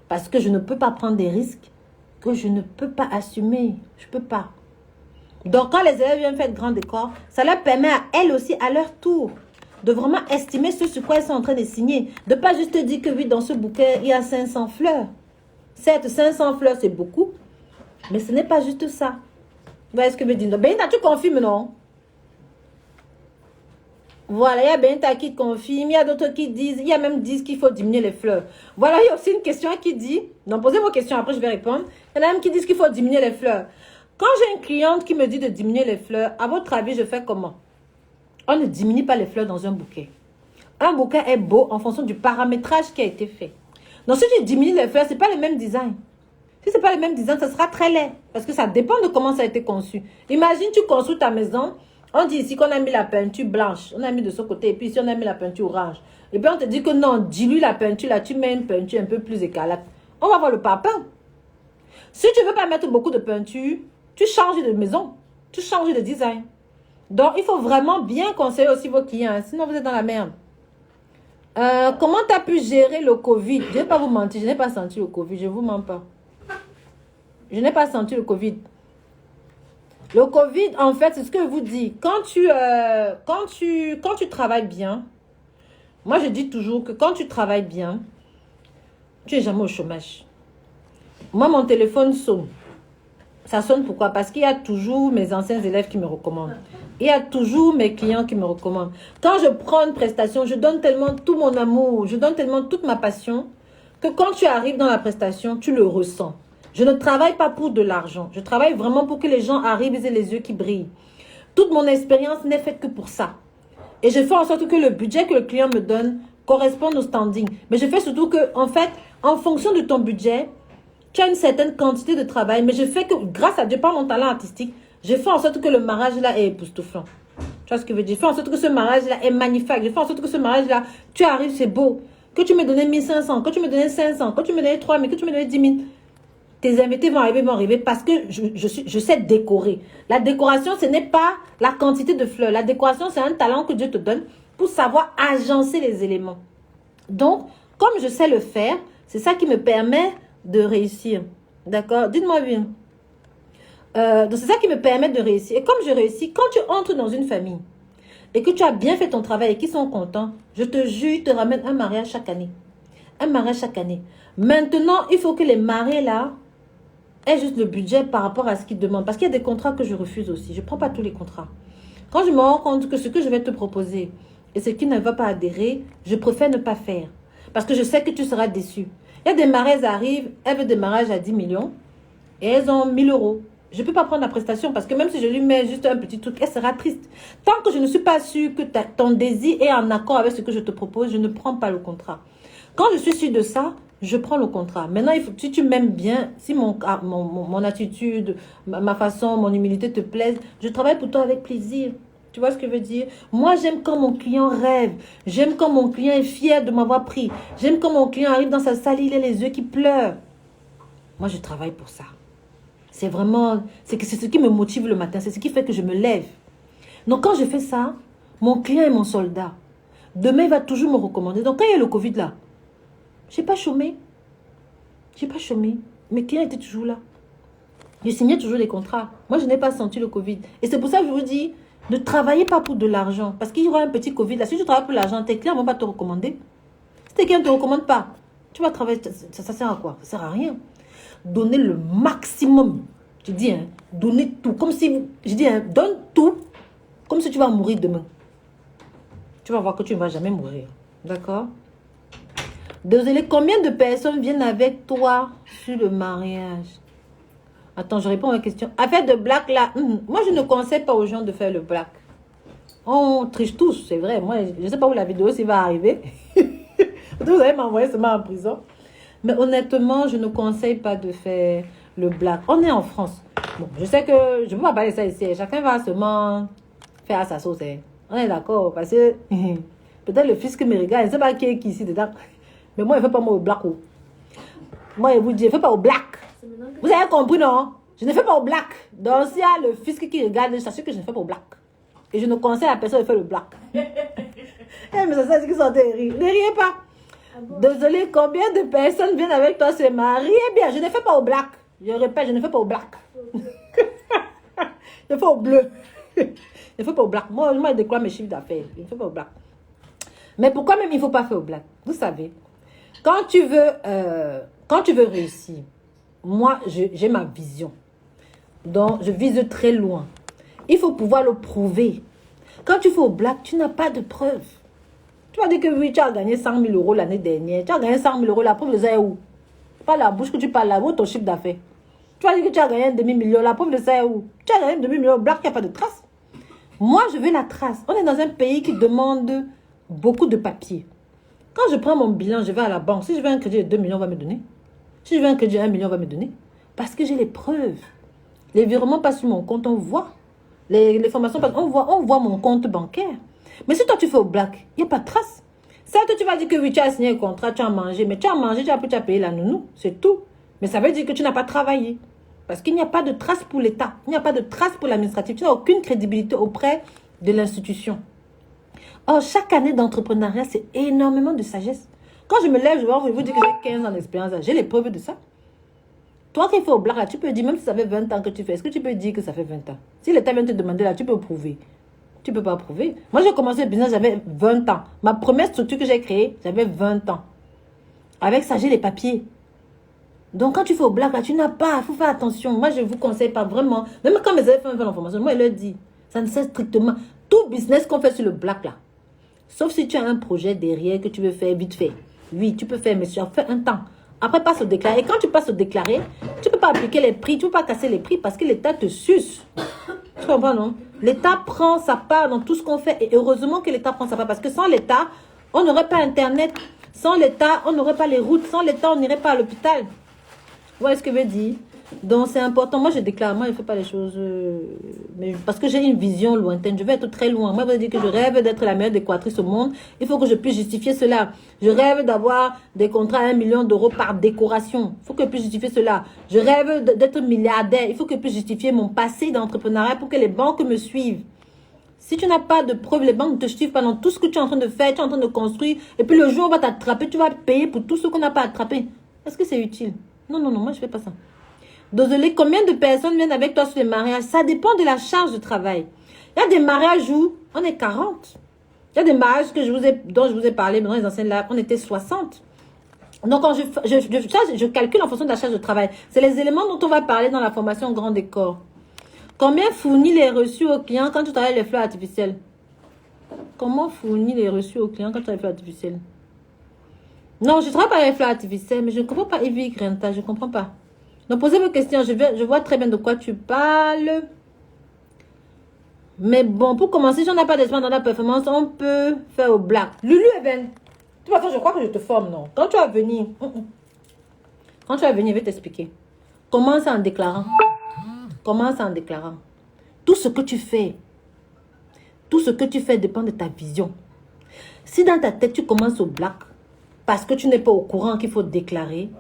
Parce que je ne peux pas prendre des risques que je ne peux pas assumer. Je peux pas. Donc, quand les élèves viennent faire de grands décors, ça leur permet à elles aussi, à leur tour, de vraiment estimer ce sur quoi elles sont en train de signer. De ne pas juste dire que oui, dans ce bouquet, il y a 500 fleurs. Certes, 500 fleurs, c'est beaucoup. Mais ce n'est pas juste ça. Vous voyez ce que je veux dire? Benita, tu confirmes, non? Voilà, il y a Benita qui confirme. Il y a d'autres qui disent, il y a même disent qu'il faut diminuer les fleurs. Voilà, il y a aussi une question qui dit, donc posez vos questions, après je vais répondre. Il y en a même qui disent qu'il faut diminuer les fleurs. Quand j'ai une cliente qui me dit de diminuer les fleurs, à votre avis, je fais comment? On ne diminue pas les fleurs dans un bouquet. Un bouquet est beau en fonction du paramétrage qui a été fait. Donc, si tu diminues les fleurs, ce n'est pas le même design. Si ce n'est pas le même design, ça sera très laid. Parce que ça dépend de comment ça a été conçu. Imagine, tu construis ta maison. On dit ici qu'on a mis la peinture blanche. On a mis de ce côté. Et puis ici, on a mis la peinture orange. Et puis, on te dit que non, dilue la peinture. Là, tu mets une peinture un peu plus écarlate. On va voir le parpaing. Si tu ne veux pas mettre beaucoup de peinture, tu changes de maison. Tu changes de design. Donc, il faut vraiment bien conseiller aussi vos clients. Sinon, vous êtes dans la merde. Comment tu as pu gérer le Covid? Je ne vais pas vous mentir. Je n'ai pas senti le Covid. Je ne vous mens pas. Je n'ai pas senti le Covid. Le Covid, en fait, c'est ce que je vous dis. Quand tu travailles bien, moi, je dis toujours que quand tu travailles bien, tu n'es jamais au chômage. Moi, mon téléphone sonne. Ça sonne pourquoi? Parce qu'il y a toujours mes anciens élèves qui me recommandent. Il y a toujours mes clients qui me recommandent. Quand je prends une prestation, je donne tellement tout mon amour, je donne tellement toute ma passion, que quand tu arrives dans la prestation, tu le ressens. Je ne travaille pas pour de l'argent. Je travaille vraiment pour que les gens arrivent et aient les yeux qui brillent. Toute mon expérience n'est faite que pour ça. Et je fais en sorte que le budget que le client me donne corresponde au standing. Mais je fais surtout que, en fait, en fonction de ton budget, tu as une certaine quantité de travail. Mais je fais que, grâce à Dieu, par mon talent artistique, je fais en sorte que le mariage là est époustouflant. Tu vois ce que je veux dire? Je fais en sorte que ce mariage là est magnifique. Je fais en sorte que ce mariage là, tu arrives, c'est beau. Que tu me donnes 1500, que tu me donnes 500, que tu me donnes 3000, que tu me donnes 10 000. Tes invités vont arriver parce que je sais décorer. La décoration, ce n'est pas la quantité de fleurs. La décoration, c'est un talent que Dieu te donne pour savoir agencer les éléments. Donc, comme je sais le faire, c'est ça qui me permet de réussir. D'accord? Dites-moi bien. Donc, c'est ça qui me permet de réussir. Et comme je réussis, quand tu entres dans une famille et que tu as bien fait ton travail et qu'ils sont contents, je te jure, ils te ramènent un mariage chaque année. Un mariage chaque année. Maintenant, il faut que les mariés là aient juste le budget par rapport à ce qu'ils demandent. Parce qu'il y a des contrats que je refuse aussi. Je ne prends pas tous les contrats. Quand je me rends compte que ce que je vais te proposer et ce qui ne va pas adhérer, je préfère ne pas faire. Parce que je sais que tu seras déçu. Il y a des mariés qui arrivent, elles veulent des mariages à 10 millions et elles ont 1000 euros. Je ne peux pas prendre la prestation parce que même si je lui mets juste un petit truc, elle sera triste. Tant que je ne suis pas sûre que ton désir est en accord avec ce que je te propose, je ne prends pas le contrat. Quand je suis sûre de ça, je prends le contrat. Maintenant, si tu m'aimes bien, si mon attitude, ma façon, mon humilité te plaisent, je travaille pour toi avec plaisir. Tu vois ce que je veux dire? Moi, j'aime quand mon client rêve. J'aime quand mon client est fier de m'avoir pris. J'aime quand mon client arrive dans sa salle, il a les yeux qui pleurent. Moi, je travaille pour ça. C'est vraiment, c'est ce qui me motive le matin. C'est ce qui fait que je me lève. Donc, quand je fais ça, mon client est mon soldat. Demain, il va toujours me recommander. Donc, quand il y a le Covid là, je n'ai pas chômé. Je n'ai pas chômé. Mes clients étaient toujours là. Je signais toujours les contrats. Moi, je n'ai pas senti le Covid. Et c'est pour ça que je vous dis, ne travaillez pas pour de l'argent. Parce qu'il y aura un petit Covid là. Si tu travailles pour l'argent, tes clients ne vont pas te recommander. Si tes clients ne te recommandent pas, tu vas travailler. Ça sert à quoi? Ça sert à rien. Donnez le maximum. Je dis, hein, donnez tout. Comme si, je dis, hein, donne tout. Comme si tu vas mourir demain. Tu vas voir que tu ne vas jamais mourir. D'accord? Désolé, combien de personnes viennent avec toi sur le mariage? Attends, je réponds à la question. Affaire de black là, moi je ne conseille pas aux gens de faire le black. On triche tous, c'est vrai. Moi, je ne sais pas où la vidéo s'il va arriver. Vous allez m'envoyer seulement en prison. Mais honnêtement, je ne conseille pas de faire le black. On est en France. Bon, je sais que je ne peux pas parler de ça ici. Chacun va seulement faire sa sauce. Hein. On est d'accord parce que peut-être le fils que me regarde, je ne sais pas qui est ici dedans. Mais moi, il ne fait pas moi au black. Moi, je vous dis, je ne fais pas au black. Vous avez compris, non? Je ne fais pas au black. Donc, s'il y a le fisc qui regarde, je t'assure que je ne fais pas au black. Et je ne conseille à personne de faire le black. Mais c'est ça qui sont des rires. Ne riez pas. Désolé, combien de personnes viennent avec toi se marier? Bien, je ne fais pas au black. Je répète, je ne fais pas au black. Je fais au bleu. Je ne fais pas au black. Moi, je déclare mes chiffres d'affaires. Je ne fais pas au black. Mais pourquoi même il ne faut pas faire au black? Vous savez, quand tu veux réussir, moi, j'ai ma vision. Donc, je vise très loin. Il faut pouvoir le prouver. Quand tu fais au black, tu n'as pas de preuve. Tu vas dire que oui, tu as gagné 100 000 euros l'année dernière. Tu as gagné 100 000 euros, la preuve de ça est où? Pas la bouche que tu parles là, où ton chiffre d'affaires? Tu vas dire que tu as gagné un demi-million, la preuve de ça est où? Tu as gagné un demi-million au black, il n'y a pas de trace. Moi, je veux la trace. On est dans un pays qui demande beaucoup de papiers. Quand je prends mon bilan, je vais à la banque. Si je veux un crédit de 2 millions, on va me donner. Si je veux un crédit de 1 million, on va me donner. Parce que j'ai les preuves. Les virements passent sur mon compte, on voit. Les formations passent, on voit mon compte bancaire. Mais si toi, tu fais au black, il n'y a pas de trace. Certes, tu vas dire que oui, tu as signé un contrat, tu as mangé. Mais tu as mangé, tu as payé la nounou. C'est tout. Mais ça veut dire que tu n'as pas travaillé. Parce qu'il n'y a pas de trace pour l'État. Il n'y a pas de trace pour l'administratif. Tu n'as aucune crédibilité auprès de l'institution. Or, chaque année d'entrepreneuriat, c'est énormément de sagesse. Quand je me lève, je vais vous dire que j'ai 15 ans d'expérience. J'ai les preuves de ça. Toi qui fais au black, là, tu peux dire, même si ça fait 20 ans que tu fais, est-ce que tu peux dire que ça fait 20 ans? Si l'État vient te demander, là, tu peux prouver. Tu ne peux pas prouver. Moi, j'ai commencé le business, j'avais 20 ans. Ma première structure que j'ai créée, j'avais 20 ans. Avec ça, j'ai les papiers. Donc, quand tu fais au black, là, tu n'as pas. Il faut faire attention. Moi, je ne vous conseille pas vraiment. Même quand mes élèves font l'information, moi, je leur dis, ça ne sert strictement. Tout business qu'on fait sur le black, là, sauf si tu as un projet derrière que tu veux faire vite fait. Oui, tu peux faire, mais tu as fait un temps. Après, passe au déclaré. Et quand tu passes au déclaré, tu ne peux pas appliquer les prix, tu ne peux pas casser les prix parce que l'État te suce. Tu comprends, non? L'État prend sa part dans tout ce qu'on fait. Et heureusement que l'État prend sa part parce que sans l'État, on n'aurait pas Internet. Sans l'État, on n'aurait pas les routes. Sans l'État, on n'irait pas à l'hôpital. Vous voyez ce que je veux dire? Donc, c'est important. Moi, je déclare. Moi, je ne fais pas les choses... mais parce que j'ai une vision lointaine. Je veux être très loin. Moi, je veux dire que je rêve d'être la meilleure décoratrice au monde. Il faut que je puisse justifier cela. Je rêve d'avoir des contrats à 1 million d'euros par décoration. Il faut que je puisse justifier cela. Je rêve d'être milliardaire. Il faut que je puisse justifier mon passé d'entrepreneuriat pour que les banques me suivent. Si tu n'as pas de preuves, les banques ne te suivent pas dans tout ce que tu es en train de faire, tu es en train de construire. Et puis le jour où on va t'attraper, tu vas payer pour tout ce qu'on n'a pas attrapé. Est-ce que c'est utile? Non, non, non, moi je ne fais pas ça. Désolé, combien de personnes viennent avec toi sur les mariages? Ça dépend de la charge de travail. Il y a des mariages où on est 40. Il y a des mariages dont je vous ai parlé dans les anciennes là, on était 60. Donc, quand je calcule en fonction de la charge de travail. C'est les éléments dont on va parler dans la formation Grand Décor. Combien fournit les reçus aux clients quand tu travailles les fleurs artificielles? Comment fournit les reçus aux clients quand tu travailles les fleurs artificielles? Non, je ne travaille pas avec les fleurs artificielles, mais je ne comprends pas Evie Grenta, je ne comprends pas. Donc, posez vos questions. Je vois très bien de quoi tu parles. Mais bon, pour commencer, si on n'a pas d'espoir dans la performance, on peut faire au black. Lulu, eh bien, de toute façon, je crois que je te forme, non? Quand tu vas venir, je vais t'expliquer. Commence en déclarant. Commence en déclarant. Tout ce que tu fais dépend de ta vision. Si dans ta tête, tu commences au black, parce que tu n'es pas au courant qu'il faut déclarer,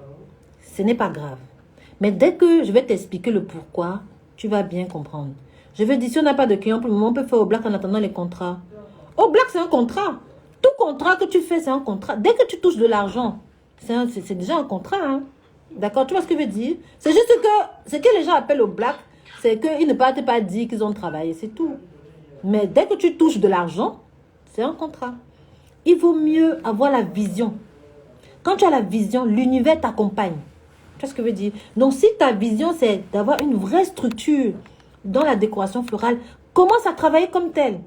ce n'est pas grave. Mais dès que je vais t'expliquer le pourquoi, tu vas bien comprendre. Je vais dire, si on n'a pas de client pour le moment, on peut faire au black en attendant les contrats. Au black, c'est un contrat. Tout contrat que tu fais, c'est un contrat. Dès que tu touches de l'argent, c'est déjà un contrat. Hein? D'accord? Tu vois ce que je veux dire? C'est juste que ce que les gens appellent au black, c'est qu'ils ne peuvent pas dire qu'ils ont travaillé. C'est tout. Mais dès que tu touches de l'argent, c'est un contrat. Il vaut mieux avoir la vision. Quand tu as la vision, l'univers t'accompagne. Tu vois ce que je veux dire? Donc, si ta vision, c'est d'avoir une vraie structure dans la décoration florale, commence à travailler comme telle.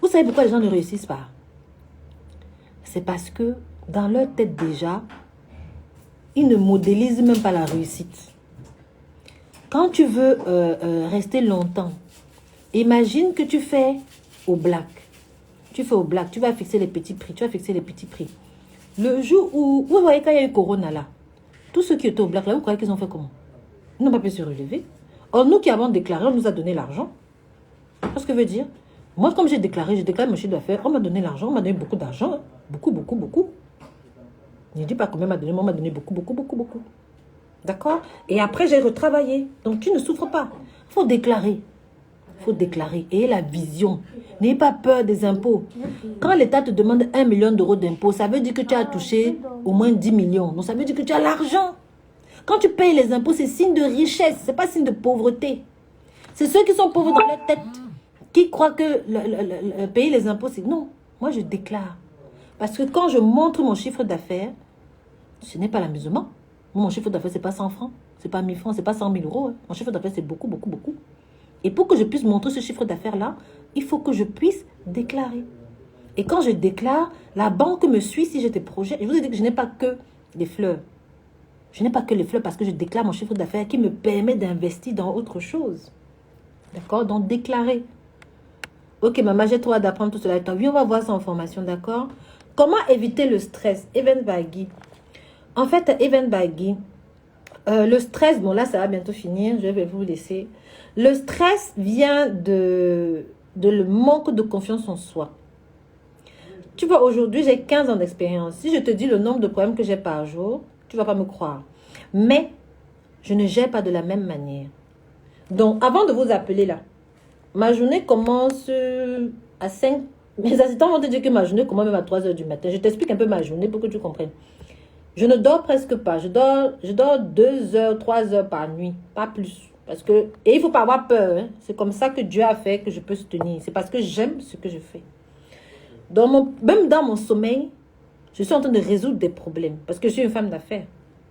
Vous savez pourquoi les gens ne réussissent pas? C'est parce que dans leur tête déjà, ils ne modélisent même pas la réussite. Quand tu veux rester longtemps, imagine que tu fais au black. Tu fais au black, tu vas fixer les petits prix, Le jour où, vous voyez quand il y a eu Corona là, tous ceux qui étaient au black là, vous croyez qu'ils ont fait comment? Ils n'ont pas pu se relever. Or, nous qui avons déclaré, on nous a donné l'argent. Tu vois ce que je veux dire? Moi, comme j'ai déclaré mon chiffre d'affaires, on m'a donné l'argent, on m'a donné beaucoup d'argent. Hein. Beaucoup, beaucoup, beaucoup. Je ne dis pas combien m'a donné, mais on m'a donné beaucoup, beaucoup, beaucoup, beaucoup. D'accord? Et après, j'ai retravaillé. Donc, tu ne souffres pas. Il faut déclarer. Il faut déclarer. Et la vision. N'ayez pas peur des impôts. Quand l'État te demande 1 million d'euros d'impôts, ça veut dire que tu as touché au moins 10 millions. Donc, ça veut dire que tu as l'argent. Quand tu payes les impôts, c'est signe de richesse. Ce n'est pas signe de pauvreté. C'est ceux qui sont pauvres dans leur tête qui croient que payer les impôts, c'est... Non, moi, je déclare. Parce que quand je montre mon chiffre d'affaires, ce n'est pas l'amusement. Mon chiffre d'affaires, ce n'est pas 100 francs. Ce n'est pas 1000 francs, ce n'est pas 100 000 euros. Hein. Mon chiffre d'affaires, c'est beaucoup, beaucoup, beaucoup. Et pour que je puisse montrer ce chiffre d'affaires-là, il faut que je puisse déclarer. Et quand je déclare, la banque me suit si j'ai des projets. Je vous ai dit que je n'ai pas que des fleurs. Je n'ai pas que les fleurs parce que je déclare mon chiffre d'affaires qui me permet d'investir dans autre chose. D'accord? Donc, déclarer. Ok, maman, j'ai trop hâte d'apprendre tout cela. Oui, on va voir ça en formation, d'accord? Comment éviter le stress? Even Baggy. En fait, Even Baggy, le stress, bon là, ça va bientôt finir. Je vais vous laisser. Le stress vient de le manque de confiance en soi. Tu vois, aujourd'hui, j'ai 15 ans d'expérience. Si je te dis le nombre de problèmes que j'ai par jour, tu ne vas pas me croire. Mais, je ne gère pas de la même manière. Donc, avant de vous appeler là, ma journée commence à 5. Mes assistants vont te dire que ma journée commence même à 3 heures du matin. Je t'explique un peu ma journée pour que tu comprennes. Je ne dors presque pas. Je dors 2 heures, 3 heures par nuit. Pas plus. Parce que, et il ne faut pas avoir peur. Hein. C'est comme ça que Dieu a fait que je peux se tenir. C'est parce que j'aime ce que je fais. Même dans mon sommeil, je suis en train de résoudre des problèmes. Parce que je suis une femme d'affaires.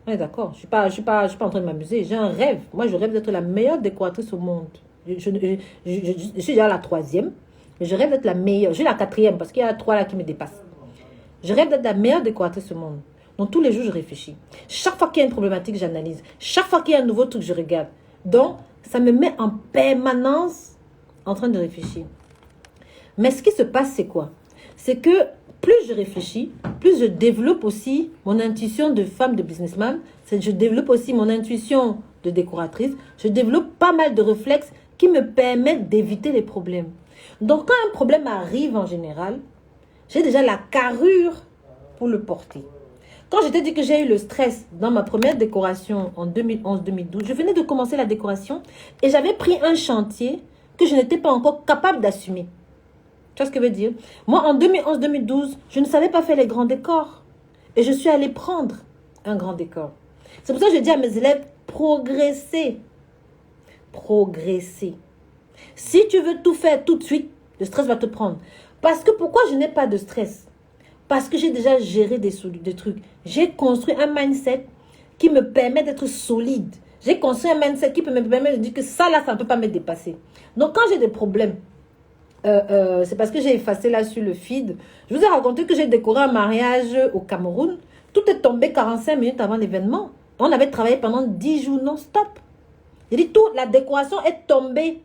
On est d'accord. Je ne suis pas en train de m'amuser. J'ai un rêve. Moi, je rêve d'être la meilleure décoratrice au monde. Je suis déjà la 3e. Mais je rêve d'être la meilleure. Je suis la 4e parce qu'il y a 3 là qui me dépassent. Je rêve d'être la meilleure décoratrice au monde. Donc, tous les jours, je réfléchis. Chaque fois qu'il y a une problématique, j'analyse. Chaque fois qu'il y a un nouveau truc, je regarde. Donc, ça me met en permanence en train de réfléchir. Mais ce qui se passe, c'est quoi? C'est que plus je réfléchis, plus je développe aussi mon intuition de femme de businessman. Je développe aussi mon intuition de décoratrice. Je développe pas mal de réflexes qui me permettent d'éviter les problèmes. Donc, quand un problème arrive en général, j'ai déjà la carrure pour le porter. Quand je t'ai dit que j'ai eu le stress dans ma première décoration en 2011-2012, je venais de commencer la décoration et j'avais pris un chantier que je n'étais pas encore capable d'assumer. Tu vois ce que je veux dire? Moi, en 2011-2012, je ne savais pas faire les grands décors. Et je suis allée prendre un grand décor. C'est pour ça que je dis à mes élèves, progressez. Progressez. Si tu veux tout faire tout de suite, le stress va te prendre. Parce que pourquoi je n'ai pas de stress? Parce que j'ai déjà géré des trucs. J'ai construit un mindset qui me permet d'être solide. J'ai construit un mindset qui me permet de dire que ça, là, ça ne peut pas me dépasser. Donc, quand j'ai des problèmes, c'est parce que j'ai effacé là sur le feed. Je vous ai raconté que j'ai décoré un mariage au Cameroun. Tout est tombé 45 minutes avant l'événement. On avait travaillé pendant 10 jours non-stop. J'ai dit, toute la décoration est tombée.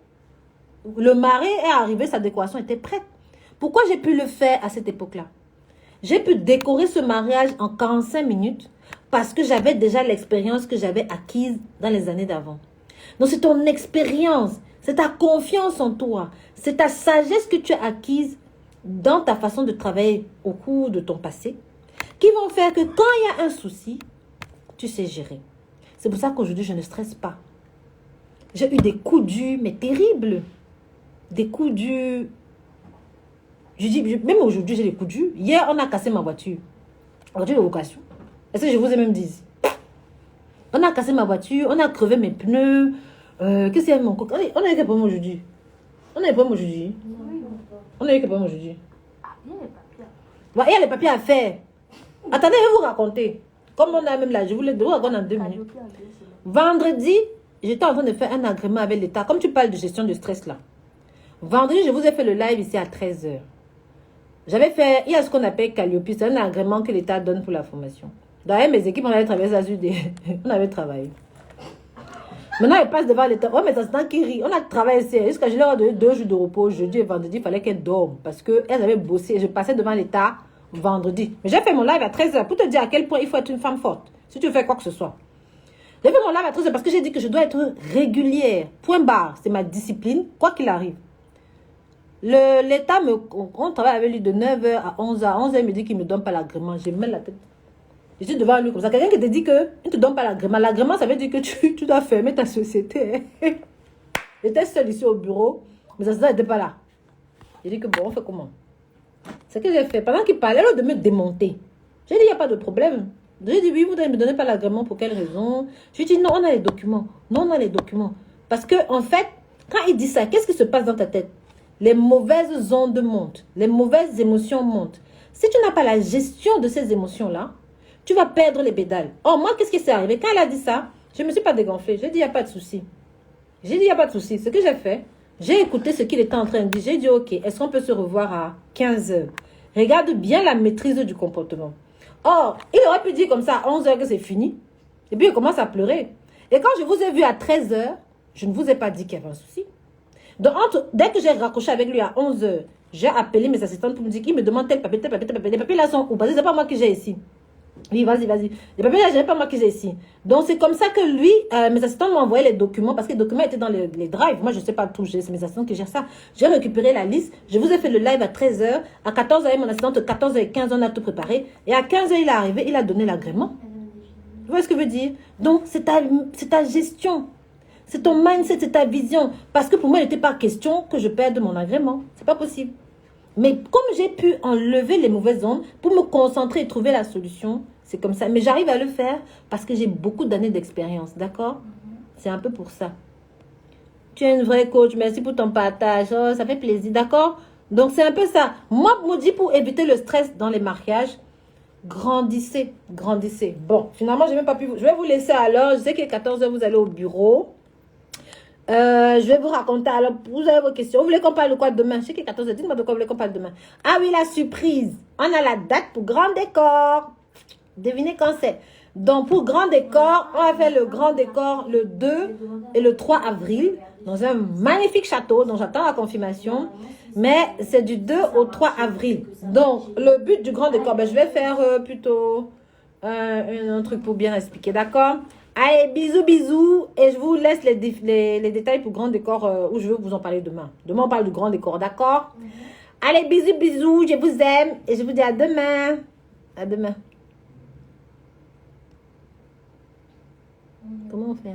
Le mari est arrivé, sa décoration était prête. Pourquoi j'ai pu le faire à cette époque-là? J'ai pu décorer ce mariage en 45 minutes parce que j'avais déjà l'expérience que j'avais acquise dans les années d'avant. Donc, c'est ton expérience, c'est ta confiance en toi, c'est ta sagesse que tu as acquise dans ta façon de travailler au cours de ton passé qui vont faire que quand il y a un souci, tu sais gérer. C'est pour ça qu'aujourd'hui, je ne stresse pas. J'ai eu des coups durs, mais terribles. Des coups durs. Je dis, même aujourd'hui, j'ai des coups durs. Hier, on a cassé ma voiture. Voiture de location. Est-ce que je vous ai même dit? On a cassé ma voiture, on a crevé mes pneus. Qu'est-ce qu'il y a mon coq? On a eu quel problème aujourd'hui? On a eu quel problème aujourd'hui? On a eu quel problème aujourd'hui? Il y a les papiers à faire. Attendez, je vais vous raconter. Comme on a même là, je vous le raconte en 2 minutes. Vendredi, j'étais en train de faire un agrément avec l'État. Comme tu parles de gestion de stress là. Vendredi, je vous ai fait le live ici à 13h. J'avais fait, il y a ce qu'on appelle Calliope, c'est un agrément que l'État donne pour la formation. D'ailleurs, mes équipes, on avait travaillé ça sur des... on avait travaillé. Maintenant, ils passent devant l'État. Oh, mais c'est un qui rit. On a travaillé ici. Jusqu'à je leur ai donné 2 jours de repos, jeudi et vendredi. Il fallait qu'elles dorment parce qu'elles avaient bossé. Je passais devant l'État vendredi. Mais j'ai fait mon live à 13h pour te dire à quel point il faut être une femme forte. Si tu fais quoi que ce soit. J'ai fait mon live à 13h parce que j'ai dit que je dois être régulière. Point barre. C'est ma discipline, quoi qu'il arrive. L'État, on travaille avec lui de 9h à 11h. À 11h, il me dit qu'il ne me donne pas l'agrément. J'ai mal la tête. Je suis devant lui comme ça. Quelqu'un qui te dit qu'il ne te donne pas l'agrément. L'agrément, ça veut dire que tu dois fermer ta société. J'étais seule ici au bureau. Mes assistants n'étaient pas là. J'ai dit que bon, on fait comment? Ce que j'ai fait, pendant qu'il parlait, là, de me démonter. J'ai dit, il n'y a pas de problème. J'ai dit, oui, vous ne me donnez pas l'agrément, pour quelle raison? J'ai dit, non, on a les documents. Non, on a les documents. Parce que, en fait, quand il dit ça, qu'est-ce qui se passe dans ta tête? Les mauvaises ondes montent. Les mauvaises émotions montent. Si tu n'as pas la gestion de ces émotions-là, tu vas perdre les pédales. Oh, moi, qu'est-ce qui s'est arrivé? Quand elle a dit ça, je ne me suis pas dégonflée. J'ai dit, il n'y a pas de souci. J'ai dit, il n'y a pas de souci. Ce que j'ai fait, j'ai écouté ce qu'il était en train de dire. J'ai dit, ok, est-ce qu'on peut se revoir à 15h? Regarde bien la maîtrise du comportement. Or, il aurait pu dire comme ça à 11h que c'est fini. Et puis, il commence à pleurer. Et quand je vous ai vu à 13h, je ne vous ai pas dit qu'il y avait un souci. Donc, dès que j'ai raccroché avec lui à 11h, j'ai appelé mes assistantes pour me dire qu'il me demande tel papier, tel papier, tel papier. Les papiers là sont où? Parce que c'est pas moi que j'ai ici. Oui, vas-y, vas-y. Les papiers là, je n'ai pas moi que j'ai ici. Donc, c'est comme ça que lui, mes assistants m'ont envoyé les documents parce que les documents étaient dans les drives. Moi, je ne sais pas tout. C'est mes assistants qui gèrent ça. J'ai récupéré la liste. Je vous ai fait le live à 13h. À 14h, mon assistante, 14h15, on a tout préparé. Et à 15h, il est arrivé, il a donné l'agrément. Vous voyez ce que je veux dire? Donc, c'est ta gestion. C'est ton mindset, c'est ta vision. Parce que pour moi, il n'était pas question que je perde mon agrément. C'est pas possible. Mais comme j'ai pu enlever les mauvaises ondes pour me concentrer et trouver la solution, c'est comme ça. Mais j'arrive à le faire parce que j'ai beaucoup d'années d'expérience. D'accord? C'est un peu pour ça. Tu es une vraie coach. Merci pour ton partage. Oh, ça fait plaisir. D'accord? Donc, c'est un peu ça. Moi, Maudit, pour éviter le stress dans les mariages, grandissez. Grandissez. Bon, finalement, je n'ai même pas pu... Je vais vous laisser alors. Je sais qu'il est 14h, vous allez au bureau. Je vais vous raconter. Alors, vous avez vos questions. Vous voulez qu'on parle de quoi demain? Je sais qu'il est 14h. Dites-moi de quoi vous voulez qu'on parle demain. Ah oui, la surprise. On a la date pour grand décor. Devinez quand c'est. Donc, pour grand décor, on va faire le grand décor le 2 et le 3 avril dans un magnifique château dont j'attends la confirmation. Mais c'est du 2 au 3 avril. Donc, le but du grand décor, ben, je vais faire plutôt un truc pour bien expliquer. D'accord? Allez, bisous, bisous. Et je vous laisse les détails pour grand décor où je vais vous en parler demain. Demain, on parle du grand décor. D'accord? Allez, bisous, bisous. Je vous aime. Et je vous dis à demain. À demain. Comment on fait?